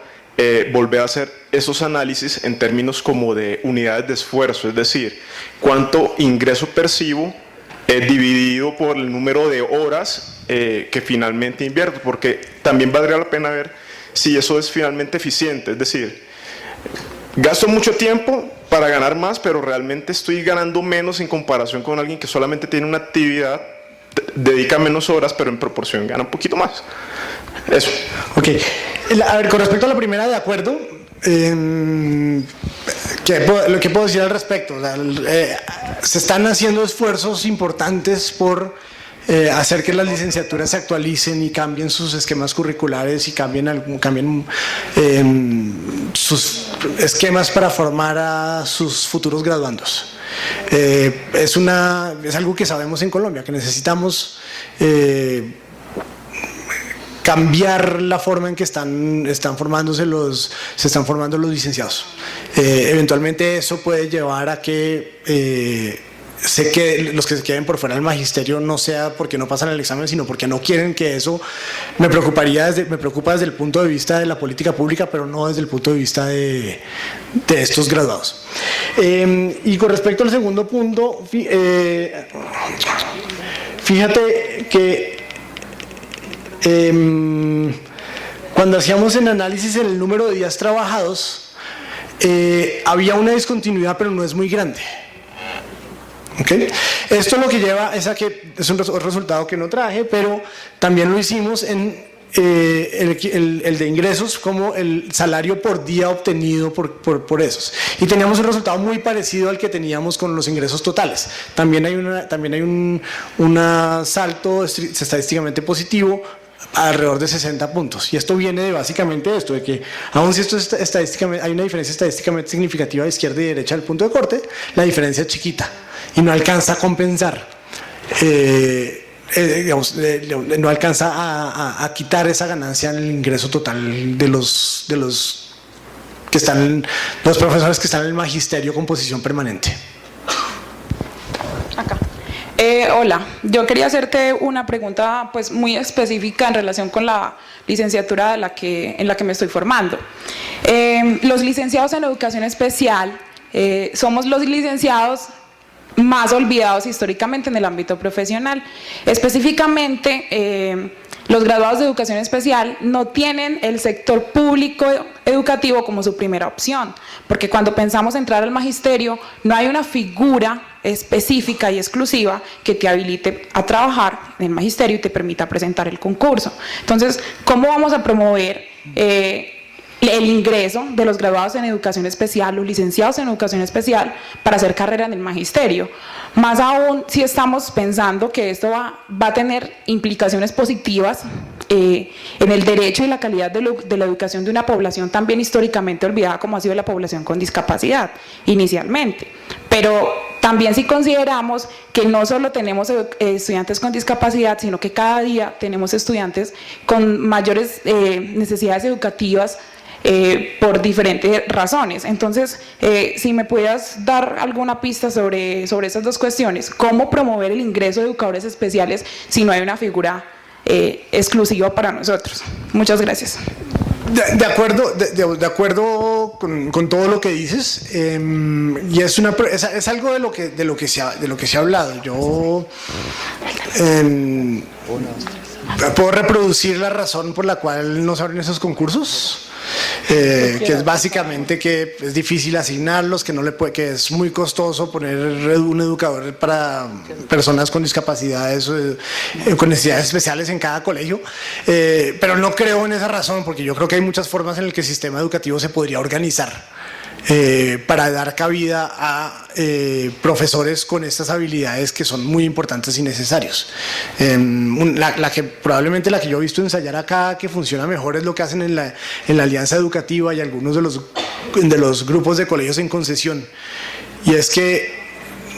volver a hacer esos análisis en términos como de unidades de esfuerzo, es decir, cuánto ingreso percibo dividido por el número de horas que finalmente invierto, porque también valdría la pena ver si eso es finalmente eficiente. Es decir, gasto mucho tiempo para ganar más, pero realmente estoy ganando menos en comparación con alguien que solamente tiene una actividad, dedica menos horas, pero en proporción gana un poquito más. Eso. Ok. A ver, con respecto a la primera, de acuerdo. Lo que puedo decir al respecto, o sea, se están haciendo esfuerzos importantes por hacer que las licenciaturas se actualicen y cambien sus esquemas curriculares y cambien sus esquemas para formar a sus futuros graduandos. Es algo que sabemos en Colombia, que necesitamos cambiar la forma en que se están formando los licenciados. Eventualmente eso puede llevar a que los que se queden por fuera del magisterio no sea porque no pasan el examen, sino porque no quieren, que eso me preocupa desde el punto de vista de la política pública, pero no desde el punto de vista de estos graduados. Y con respecto al segundo punto, fíjate que cuando hacíamos el análisis en el número de días trabajados, había una discontinuidad, pero no es muy grande. ¿Okay? Esto lo que lleva es a que es un resultado que no traje, pero también lo hicimos en el de ingresos, como el salario por día obtenido por esos, y teníamos un resultado muy parecido al que teníamos con los ingresos totales. También hay un salto estadísticamente positivo alrededor de 60 puntos, y esto viene de básicamente esto, de que aun si esto es estadísticamente, hay una diferencia estadísticamente significativa de izquierda y derecha del punto de corte, la diferencia es chiquita y no alcanza a compensar, no alcanza a quitar esa ganancia en el ingreso total de los profesores que están en el magisterio con posición permanente. Acá. Hola, yo quería hacerte una pregunta pues muy específica en relación con la licenciatura en la que me estoy formando. Los licenciados en educación especial somos los licenciados más olvidados históricamente en el ámbito profesional. Específicamente, los graduados de educación especial no tienen el sector público educativo como su primera opción, porque cuando pensamos entrar al magisterio no hay una figura específica y exclusiva que te habilite a trabajar en el magisterio y te permita presentar el concurso. Entonces, ¿cómo vamos a promover el ingreso de los graduados en educación especial, los licenciados en educación especial, para hacer carrera en el magisterio? Más aún si estamos pensando que esto va a tener implicaciones positivas en el derecho y la calidad de la educación de una población también históricamente olvidada, como ha sido la población con discapacidad inicialmente. Pero También si consideramos que no solo tenemos estudiantes con discapacidad, sino que cada día tenemos estudiantes con mayores necesidades educativas por diferentes razones. Entonces, si me pudieras dar alguna pista sobre esas dos cuestiones, ¿cómo promover el ingreso de educadores especiales si no hay una figura exclusiva para nosotros? Muchas gracias. De acuerdo con todo lo que dices, y es algo de lo que se ha hablado. Yo puedo reproducir la razón por la cual no se abren esos concursos. Que es básicamente que es difícil asignarlos, que es muy costoso poner un educador para personas con discapacidades, con necesidades especiales en cada colegio, pero no creo en esa razón, porque yo creo que hay muchas formas en las que el sistema educativo se podría organizar para dar cabida a profesores con estas habilidades que son muy importantes y necesarios. Probablemente la que yo he visto ensayar acá que funciona mejor es lo que hacen en la Alianza Educativa y algunos de los grupos de colegios en concesión, y es que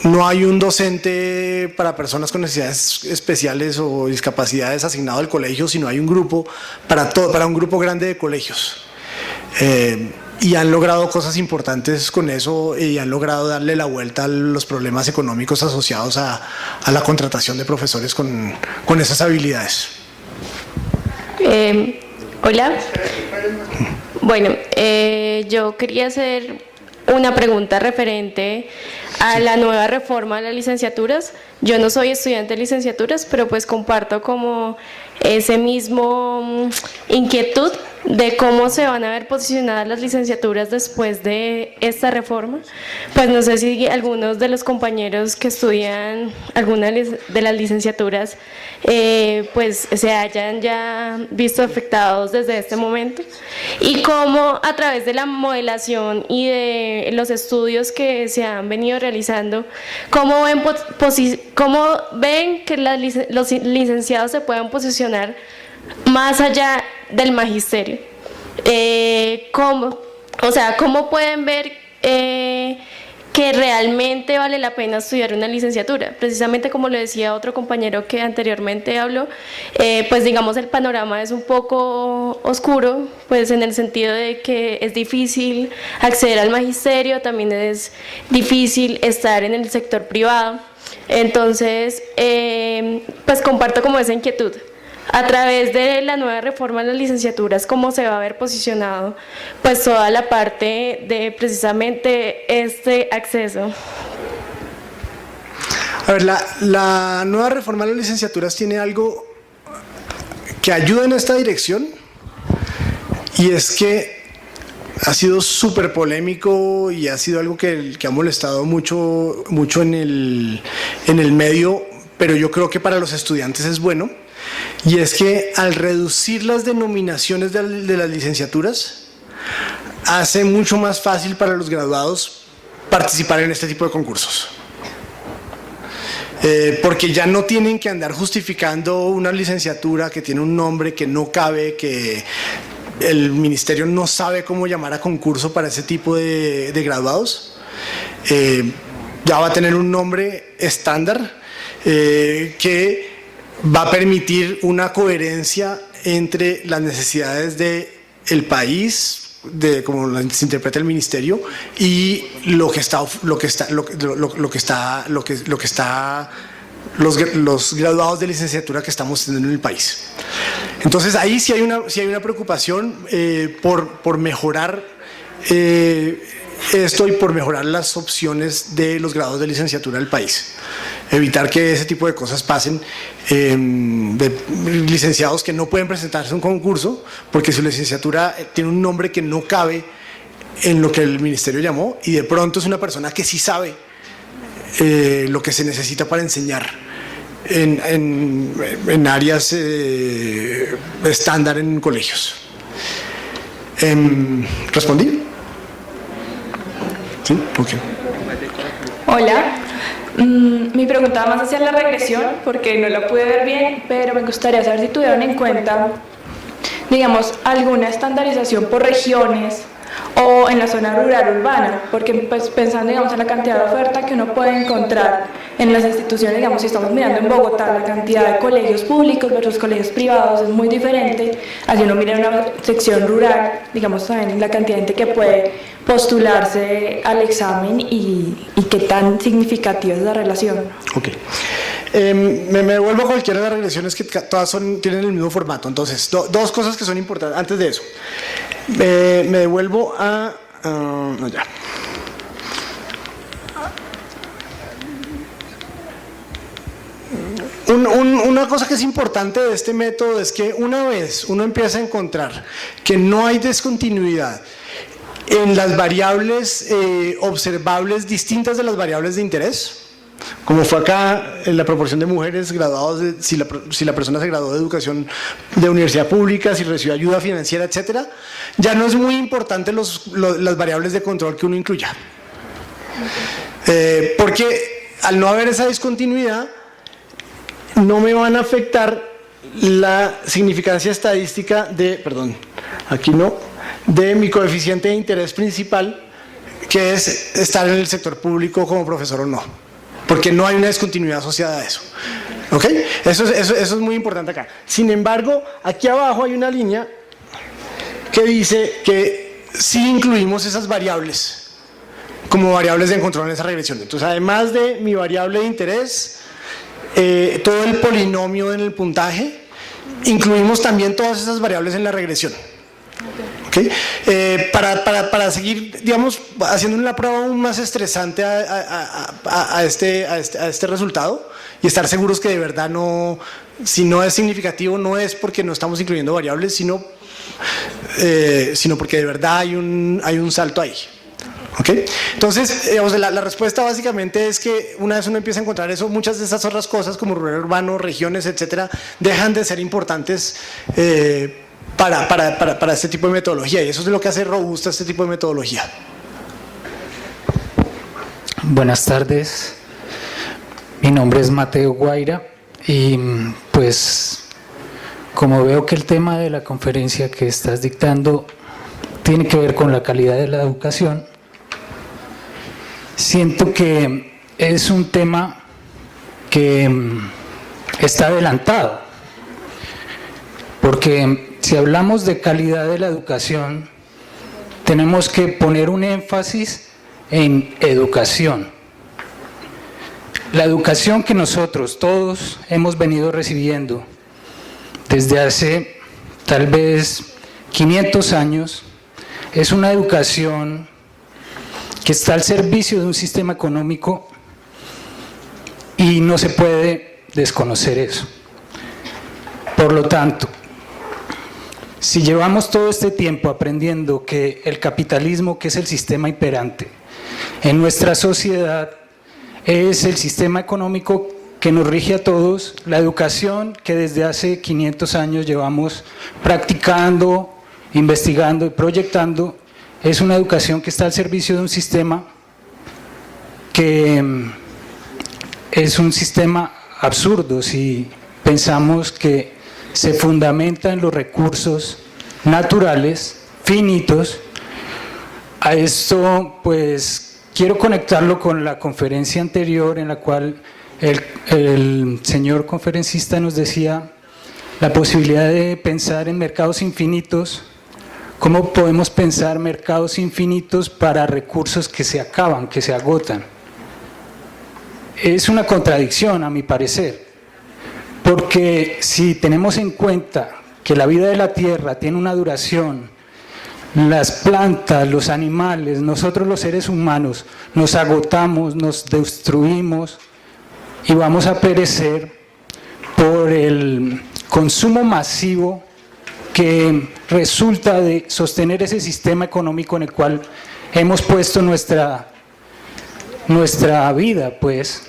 no hay un docente para personas con necesidades especiales o discapacidades asignado al colegio, sino hay un grupo para un grupo grande de colegios. Y han logrado cosas importantes con eso y han logrado darle la vuelta a los problemas económicos asociados a la contratación de profesores con esas habilidades. Hola. Bueno, yo quería hacer una pregunta referente a la nueva reforma de las licenciaturas. Yo no soy estudiante de licenciaturas, pero pues comparto como ese mismo inquietud de cómo se van a ver posicionadas las licenciaturas después de esta reforma. Pues no sé si algunos de los compañeros que estudian alguna de las licenciaturas pues se hayan ya visto afectados desde este momento, y cómo a través de la modelación y de los estudios que se han venido realizando, cómo ven que los licenciados se puedan posicionar más allá del magisterio. ¿Cómo pueden ver que realmente vale la pena estudiar una licenciatura? Precisamente como lo decía otro compañero que anteriormente habló, pues digamos el panorama es un poco oscuro, pues en el sentido de que es difícil acceder al magisterio, también es difícil estar en el sector privado. Entonces, pues comparto como esa inquietud. A través de la nueva reforma de las licenciaturas, ¿cómo se va a ver posicionado pues toda la parte de precisamente este acceso? A ver, la nueva reforma de las licenciaturas tiene algo que ayuda en esta dirección, y es que ha sido súper polémico y ha sido algo que ha molestado mucho en el medio, pero yo creo que para los estudiantes es bueno. Y es que al reducir las denominaciones de las licenciaturas, hace mucho más fácil para los graduados participar en este tipo de concursos. Porque ya no tienen que andar justificando una licenciatura que tiene un nombre que no cabe, que el ministerio no sabe cómo llamar a concurso para ese tipo de graduados. Ya va a tener un nombre estándar que va a permitir una coherencia entre las necesidades del país, de cómo se interpreta el ministerio, y los graduados de licenciatura que estamos teniendo en el país. Entonces ahí sí hay una preocupación por mejorar esto y por mejorar las opciones de los grados de licenciatura del país. Evitar que ese tipo de cosas pasen, de licenciados que no pueden presentarse a un concurso porque su licenciatura tiene un nombre que no cabe en lo que el ministerio llamó, y de pronto es una persona que sí sabe lo que se necesita para enseñar en áreas estándar en colegios. ¿Respondí? ¿Sí? Ok. Hola. Mi pregunta va más hacia la regresión, porque no la pude ver bien, pero me gustaría saber si tuvieron en cuenta, digamos, alguna estandarización por regiones o en la zona rural urbana, porque pues pensando digamos en la cantidad de oferta que uno puede encontrar en las instituciones, digamos si estamos mirando en Bogotá la cantidad de colegios públicos versus colegios privados es muy diferente, así uno mira en una sección rural, digamos también la cantidad de gente que puede postularse al examen y qué tan significativa es la relación. Ok. Me devuelvo a cualquiera de las regresiones que todas tienen el mismo formato. Entonces, dos cosas que son importantes. Antes de eso, me devuelvo a... no, ya. Una cosa que es importante de este método es que una vez uno empieza a encontrar que no hay discontinuidad en las variables observables distintas de las variables de interés, como fue acá en la proporción de mujeres graduadas, si la persona se graduó de educación de universidad pública, si recibió ayuda financiera, etcétera, ya no es muy importante las variables de control que uno incluya. Porque al no haber esa discontinuidad, no me van a afectar la significancia estadística de, de mi coeficiente de interés principal, que es estar en el sector público como profesor o no, porque no hay una discontinuidad asociada a eso. ¿Ok? Eso es muy importante acá. Sin embargo, aquí abajo hay una línea que dice que sí incluimos esas variables como variables de control en esa regresión. Entonces, además de mi variable de interés, todo el polinomio en el puntaje, incluimos también todas esas variables en la regresión. ¿Okay? Para seguir, digamos, haciendo una prueba aún más estresante a este resultado y estar seguros que de verdad no, si no es significativo, no es porque no estamos incluyendo variables, sino porque de verdad hay un salto ahí. ¿Okay? Entonces, digamos, la respuesta básicamente es que una vez uno empieza a encontrar eso, muchas de esas otras cosas como rural, urbano, regiones, etcétera, dejan de ser importantes para este tipo de metodología, y eso es lo que hace robusta este tipo de metodología. Buenas tardes, mi nombre es Mateo Guaira y pues como veo que el tema de la conferencia que estás dictando tiene que ver con la calidad de la educación, siento que es un tema que está adelantado, porque si hablamos de calidad de la educación, tenemos que poner un énfasis en educación. La educación que nosotros todos hemos venido recibiendo desde hace tal vez 500 años es una educación que está al servicio de un sistema económico y no se puede desconocer eso. Por lo tanto, si llevamos todo este tiempo aprendiendo que el capitalismo, que es el sistema imperante en nuestra sociedad, es el sistema económico que nos rige a todos, la educación que desde hace 500 años llevamos practicando, investigando y proyectando, es una educación que está al servicio de un sistema que es un sistema absurdo si pensamos que se fundamenta en los recursos naturales, finitos. A esto pues quiero conectarlo con la conferencia anterior en la cual el señor conferencista nos decía la posibilidad de pensar en mercados infinitos. ¿Cómo podemos pensar mercados infinitos para recursos que se acaban, que se agotan? Es una contradicción a mi parecer, porque si tenemos en cuenta que la vida de la Tierra tiene una duración, las plantas, los animales, nosotros los seres humanos nos agotamos, nos destruimos y vamos a perecer por el consumo masivo que resulta de sostener ese sistema económico en el cual hemos puesto nuestra vida, pues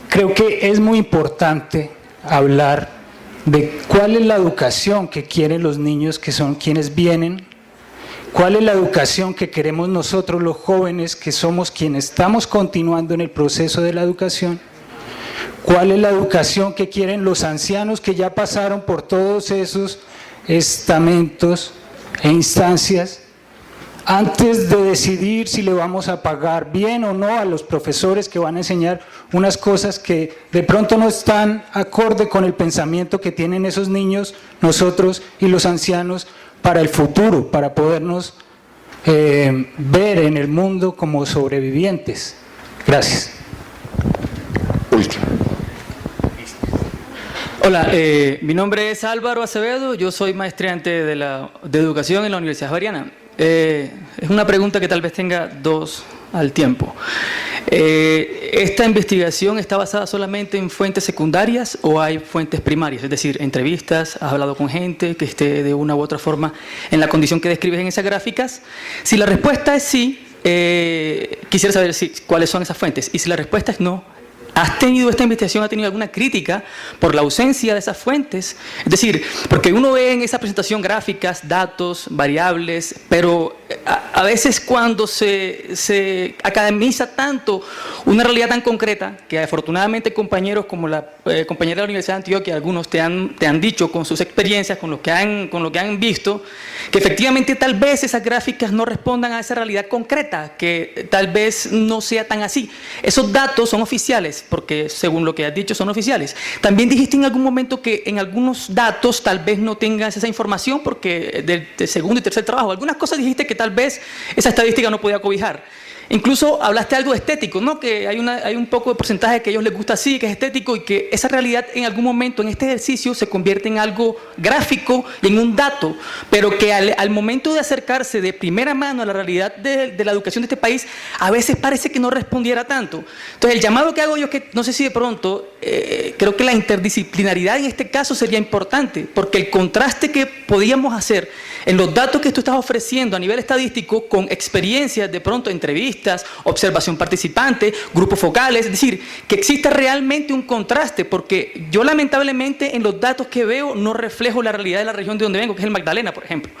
creo que es muy importante hablar de cuál es la educación que quieren los niños, que son quienes vienen, cuál es la educación que queremos nosotros los jóvenes, que somos quienes estamos continuando en el proceso de la educación, cuál es la educación que quieren los ancianos que ya pasaron por todos esos estamentos e instancias antes de decidir si le vamos a pagar bien o no a los profesores que van a enseñar unas cosas que de pronto no están acorde con el pensamiento que tienen esos niños, nosotros y los ancianos para el futuro, para podernos ver en el mundo como sobrevivientes. Gracias. Último. Hola, mi nombre es Álvaro Acevedo, yo soy maestrante de Educación en la Universidad Javeriana. Es una pregunta que tal vez tenga dos al tiempo. ¿Esta investigación está basada solamente en fuentes secundarias o hay fuentes primarias? Es decir, entrevistas, has hablado con gente que esté de una u otra forma en la condición que describes en esas gráficas. Si la respuesta es sí, quisiera saber cuáles son esas fuentes. Y si la respuesta es no, ¿esta investigación ha tenido alguna crítica por la ausencia de esas fuentes? Es decir, porque uno ve en esa presentación gráficas, datos, variables, pero a veces cuando se academiza tanto una realidad tan concreta, que afortunadamente compañeros como la compañera de la Universidad de Antioquia, algunos te han dicho con sus experiencias, con lo que han visto, que efectivamente tal vez esas gráficas no respondan a esa realidad concreta, que tal vez no sea tan así. Esos datos son oficiales, porque según lo que has dicho son oficiales. También dijiste en algún momento que en algunos datos tal vez no tengas esa información porque del segundo y tercer trabajo. Algunas cosas dijiste que tal vez esa estadística no podía cobijar. Incluso hablaste algo estético, ¿no? Que hay un poco de porcentaje que a ellos les gusta así, que es estético, y que esa realidad en algún momento en este ejercicio se convierte en algo gráfico y en un dato, pero que al momento de acercarse de primera mano a la realidad de la educación de este país, a veces parece que no respondiera tanto. Entonces, el llamado que hago yo es que, no sé si de pronto, creo que la interdisciplinaridad en este caso sería importante, porque el contraste que podíamos hacer en los datos que tú estás ofreciendo a nivel estadístico con experiencias, de pronto entrevistas, observación participante, grupos focales, es decir, que exista realmente un contraste, porque yo lamentablemente en los datos que veo no reflejo la realidad de la región de donde vengo, que es el Magdalena, por ejemplo.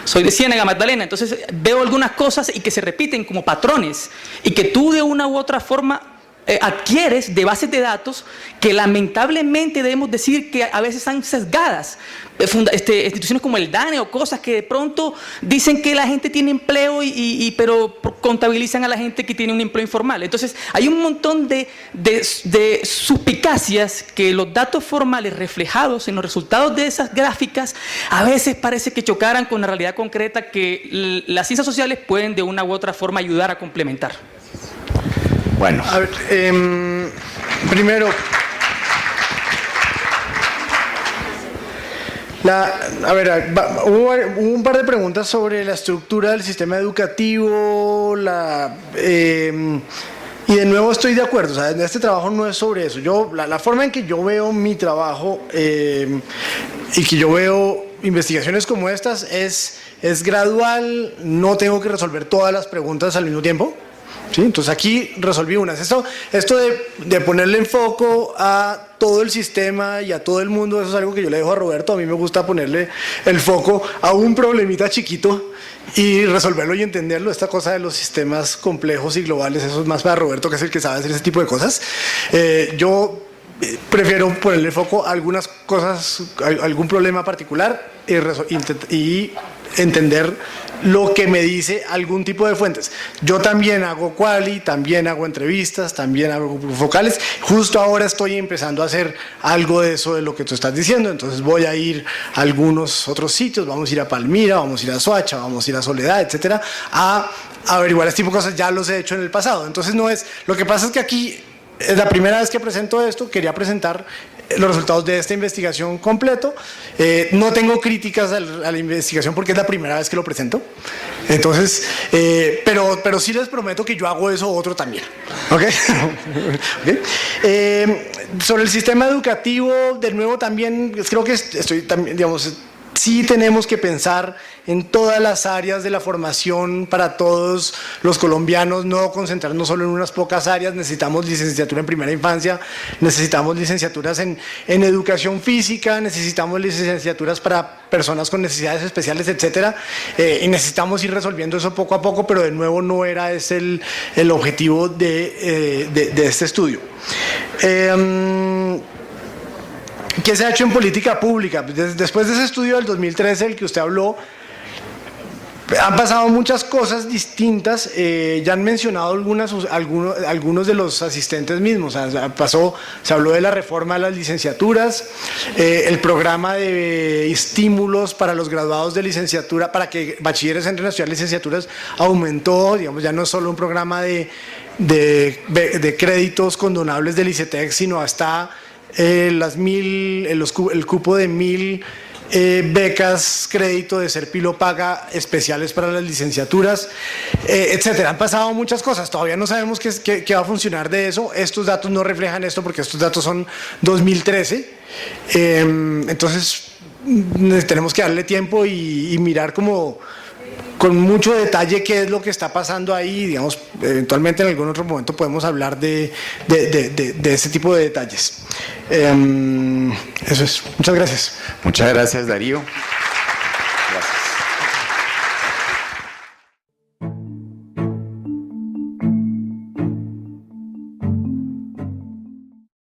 Soy de Ciénaga, Magdalena, entonces veo algunas cosas y que se repiten como patrones y que tú de una u otra forma adquieres de bases de datos que lamentablemente debemos decir que a veces están sesgadas. Instituciones como el DANE o cosas que de pronto dicen que la gente tiene empleo pero contabilizan a la gente que tiene un empleo informal. Entonces hay un montón de suspicacias que los datos formales reflejados en los resultados de esas gráficas a veces parece que chocaran con la realidad concreta que las ciencias sociales pueden de una u otra forma ayudar a complementar. Bueno. A ver, primero, hubo un par de preguntas sobre la estructura del sistema educativo, y de nuevo estoy de acuerdo, o sea, este trabajo no es sobre eso. La forma en que yo veo mi trabajo y que yo veo investigaciones como estas es gradual, no tengo que resolver todas las preguntas al mismo tiempo. ¿Sí? Entonces aquí resolví unas. Esto de ponerle en foco a todo el sistema y a todo el mundo, eso es algo que yo le dejo a Roberto. A mí me gusta ponerle el foco a un problemita chiquito y resolverlo y entenderlo. Esta cosa de los sistemas complejos y globales, eso es más para Roberto, que es el que sabe hacer ese tipo de cosas. Yo prefiero ponerle foco a algunas cosas, a algún problema particular y entender lo que me dice algún tipo de fuentes. Yo también hago quali, también hago entrevistas, también hago grupos focales. Justo ahora estoy empezando a hacer algo de eso de lo que tú estás diciendo, entonces voy a ir a algunos otros sitios, vamos a ir a Palmira, vamos a ir a Soacha, vamos a ir a Soledad, etcétera, a averiguar este tipo de cosas. Ya los he hecho en el pasado, entonces no es, lo que pasa es que aquí es la primera vez que presento esto, quería presentar los resultados de esta investigación completo. No tengo críticas a la investigación porque es la primera vez que lo presento. Entonces, pero sí les prometo que yo hago eso otro también. ¿Ok? ¿Okay? Sobre el sistema educativo, de nuevo también, creo que estoy también, digamos, sí tenemos que pensar en todas las áreas de la formación para todos los colombianos, no concentrarnos solo en unas pocas áreas. Necesitamos licenciatura en primera infancia, necesitamos licenciaturas en educación física, necesitamos licenciaturas para personas con necesidades especiales, etcétera, y necesitamos ir resolviendo eso poco a poco, pero de nuevo no era ese el objetivo de este estudio. ¿Qué se ha hecho en política pública? Después de ese estudio del 2013 del que usted habló, Han pasado muchas cosas distintas, ya han mencionado algunos de los asistentes mismos. O sea, se habló de la reforma de las licenciaturas, el programa de estímulos para los graduados de licenciatura, para que bachilleres entren a estudiar licenciaturas, aumentó, digamos, ya no es solo un programa de créditos condonables del ICETEX, sino hasta el cupo de 1.000 becas, crédito de Serpilo Paga especiales para las licenciaturas, etcétera. Han pasado muchas cosas, todavía no sabemos qué va a funcionar de eso. Estos datos no reflejan esto porque estos datos son 2013, entonces tenemos que darle tiempo y mirar como con mucho detalle qué es lo que está pasando ahí. Digamos, eventualmente en algún otro momento podemos hablar de ese tipo de detalles. Eso es. Muchas gracias. Muchas gracias, Darío.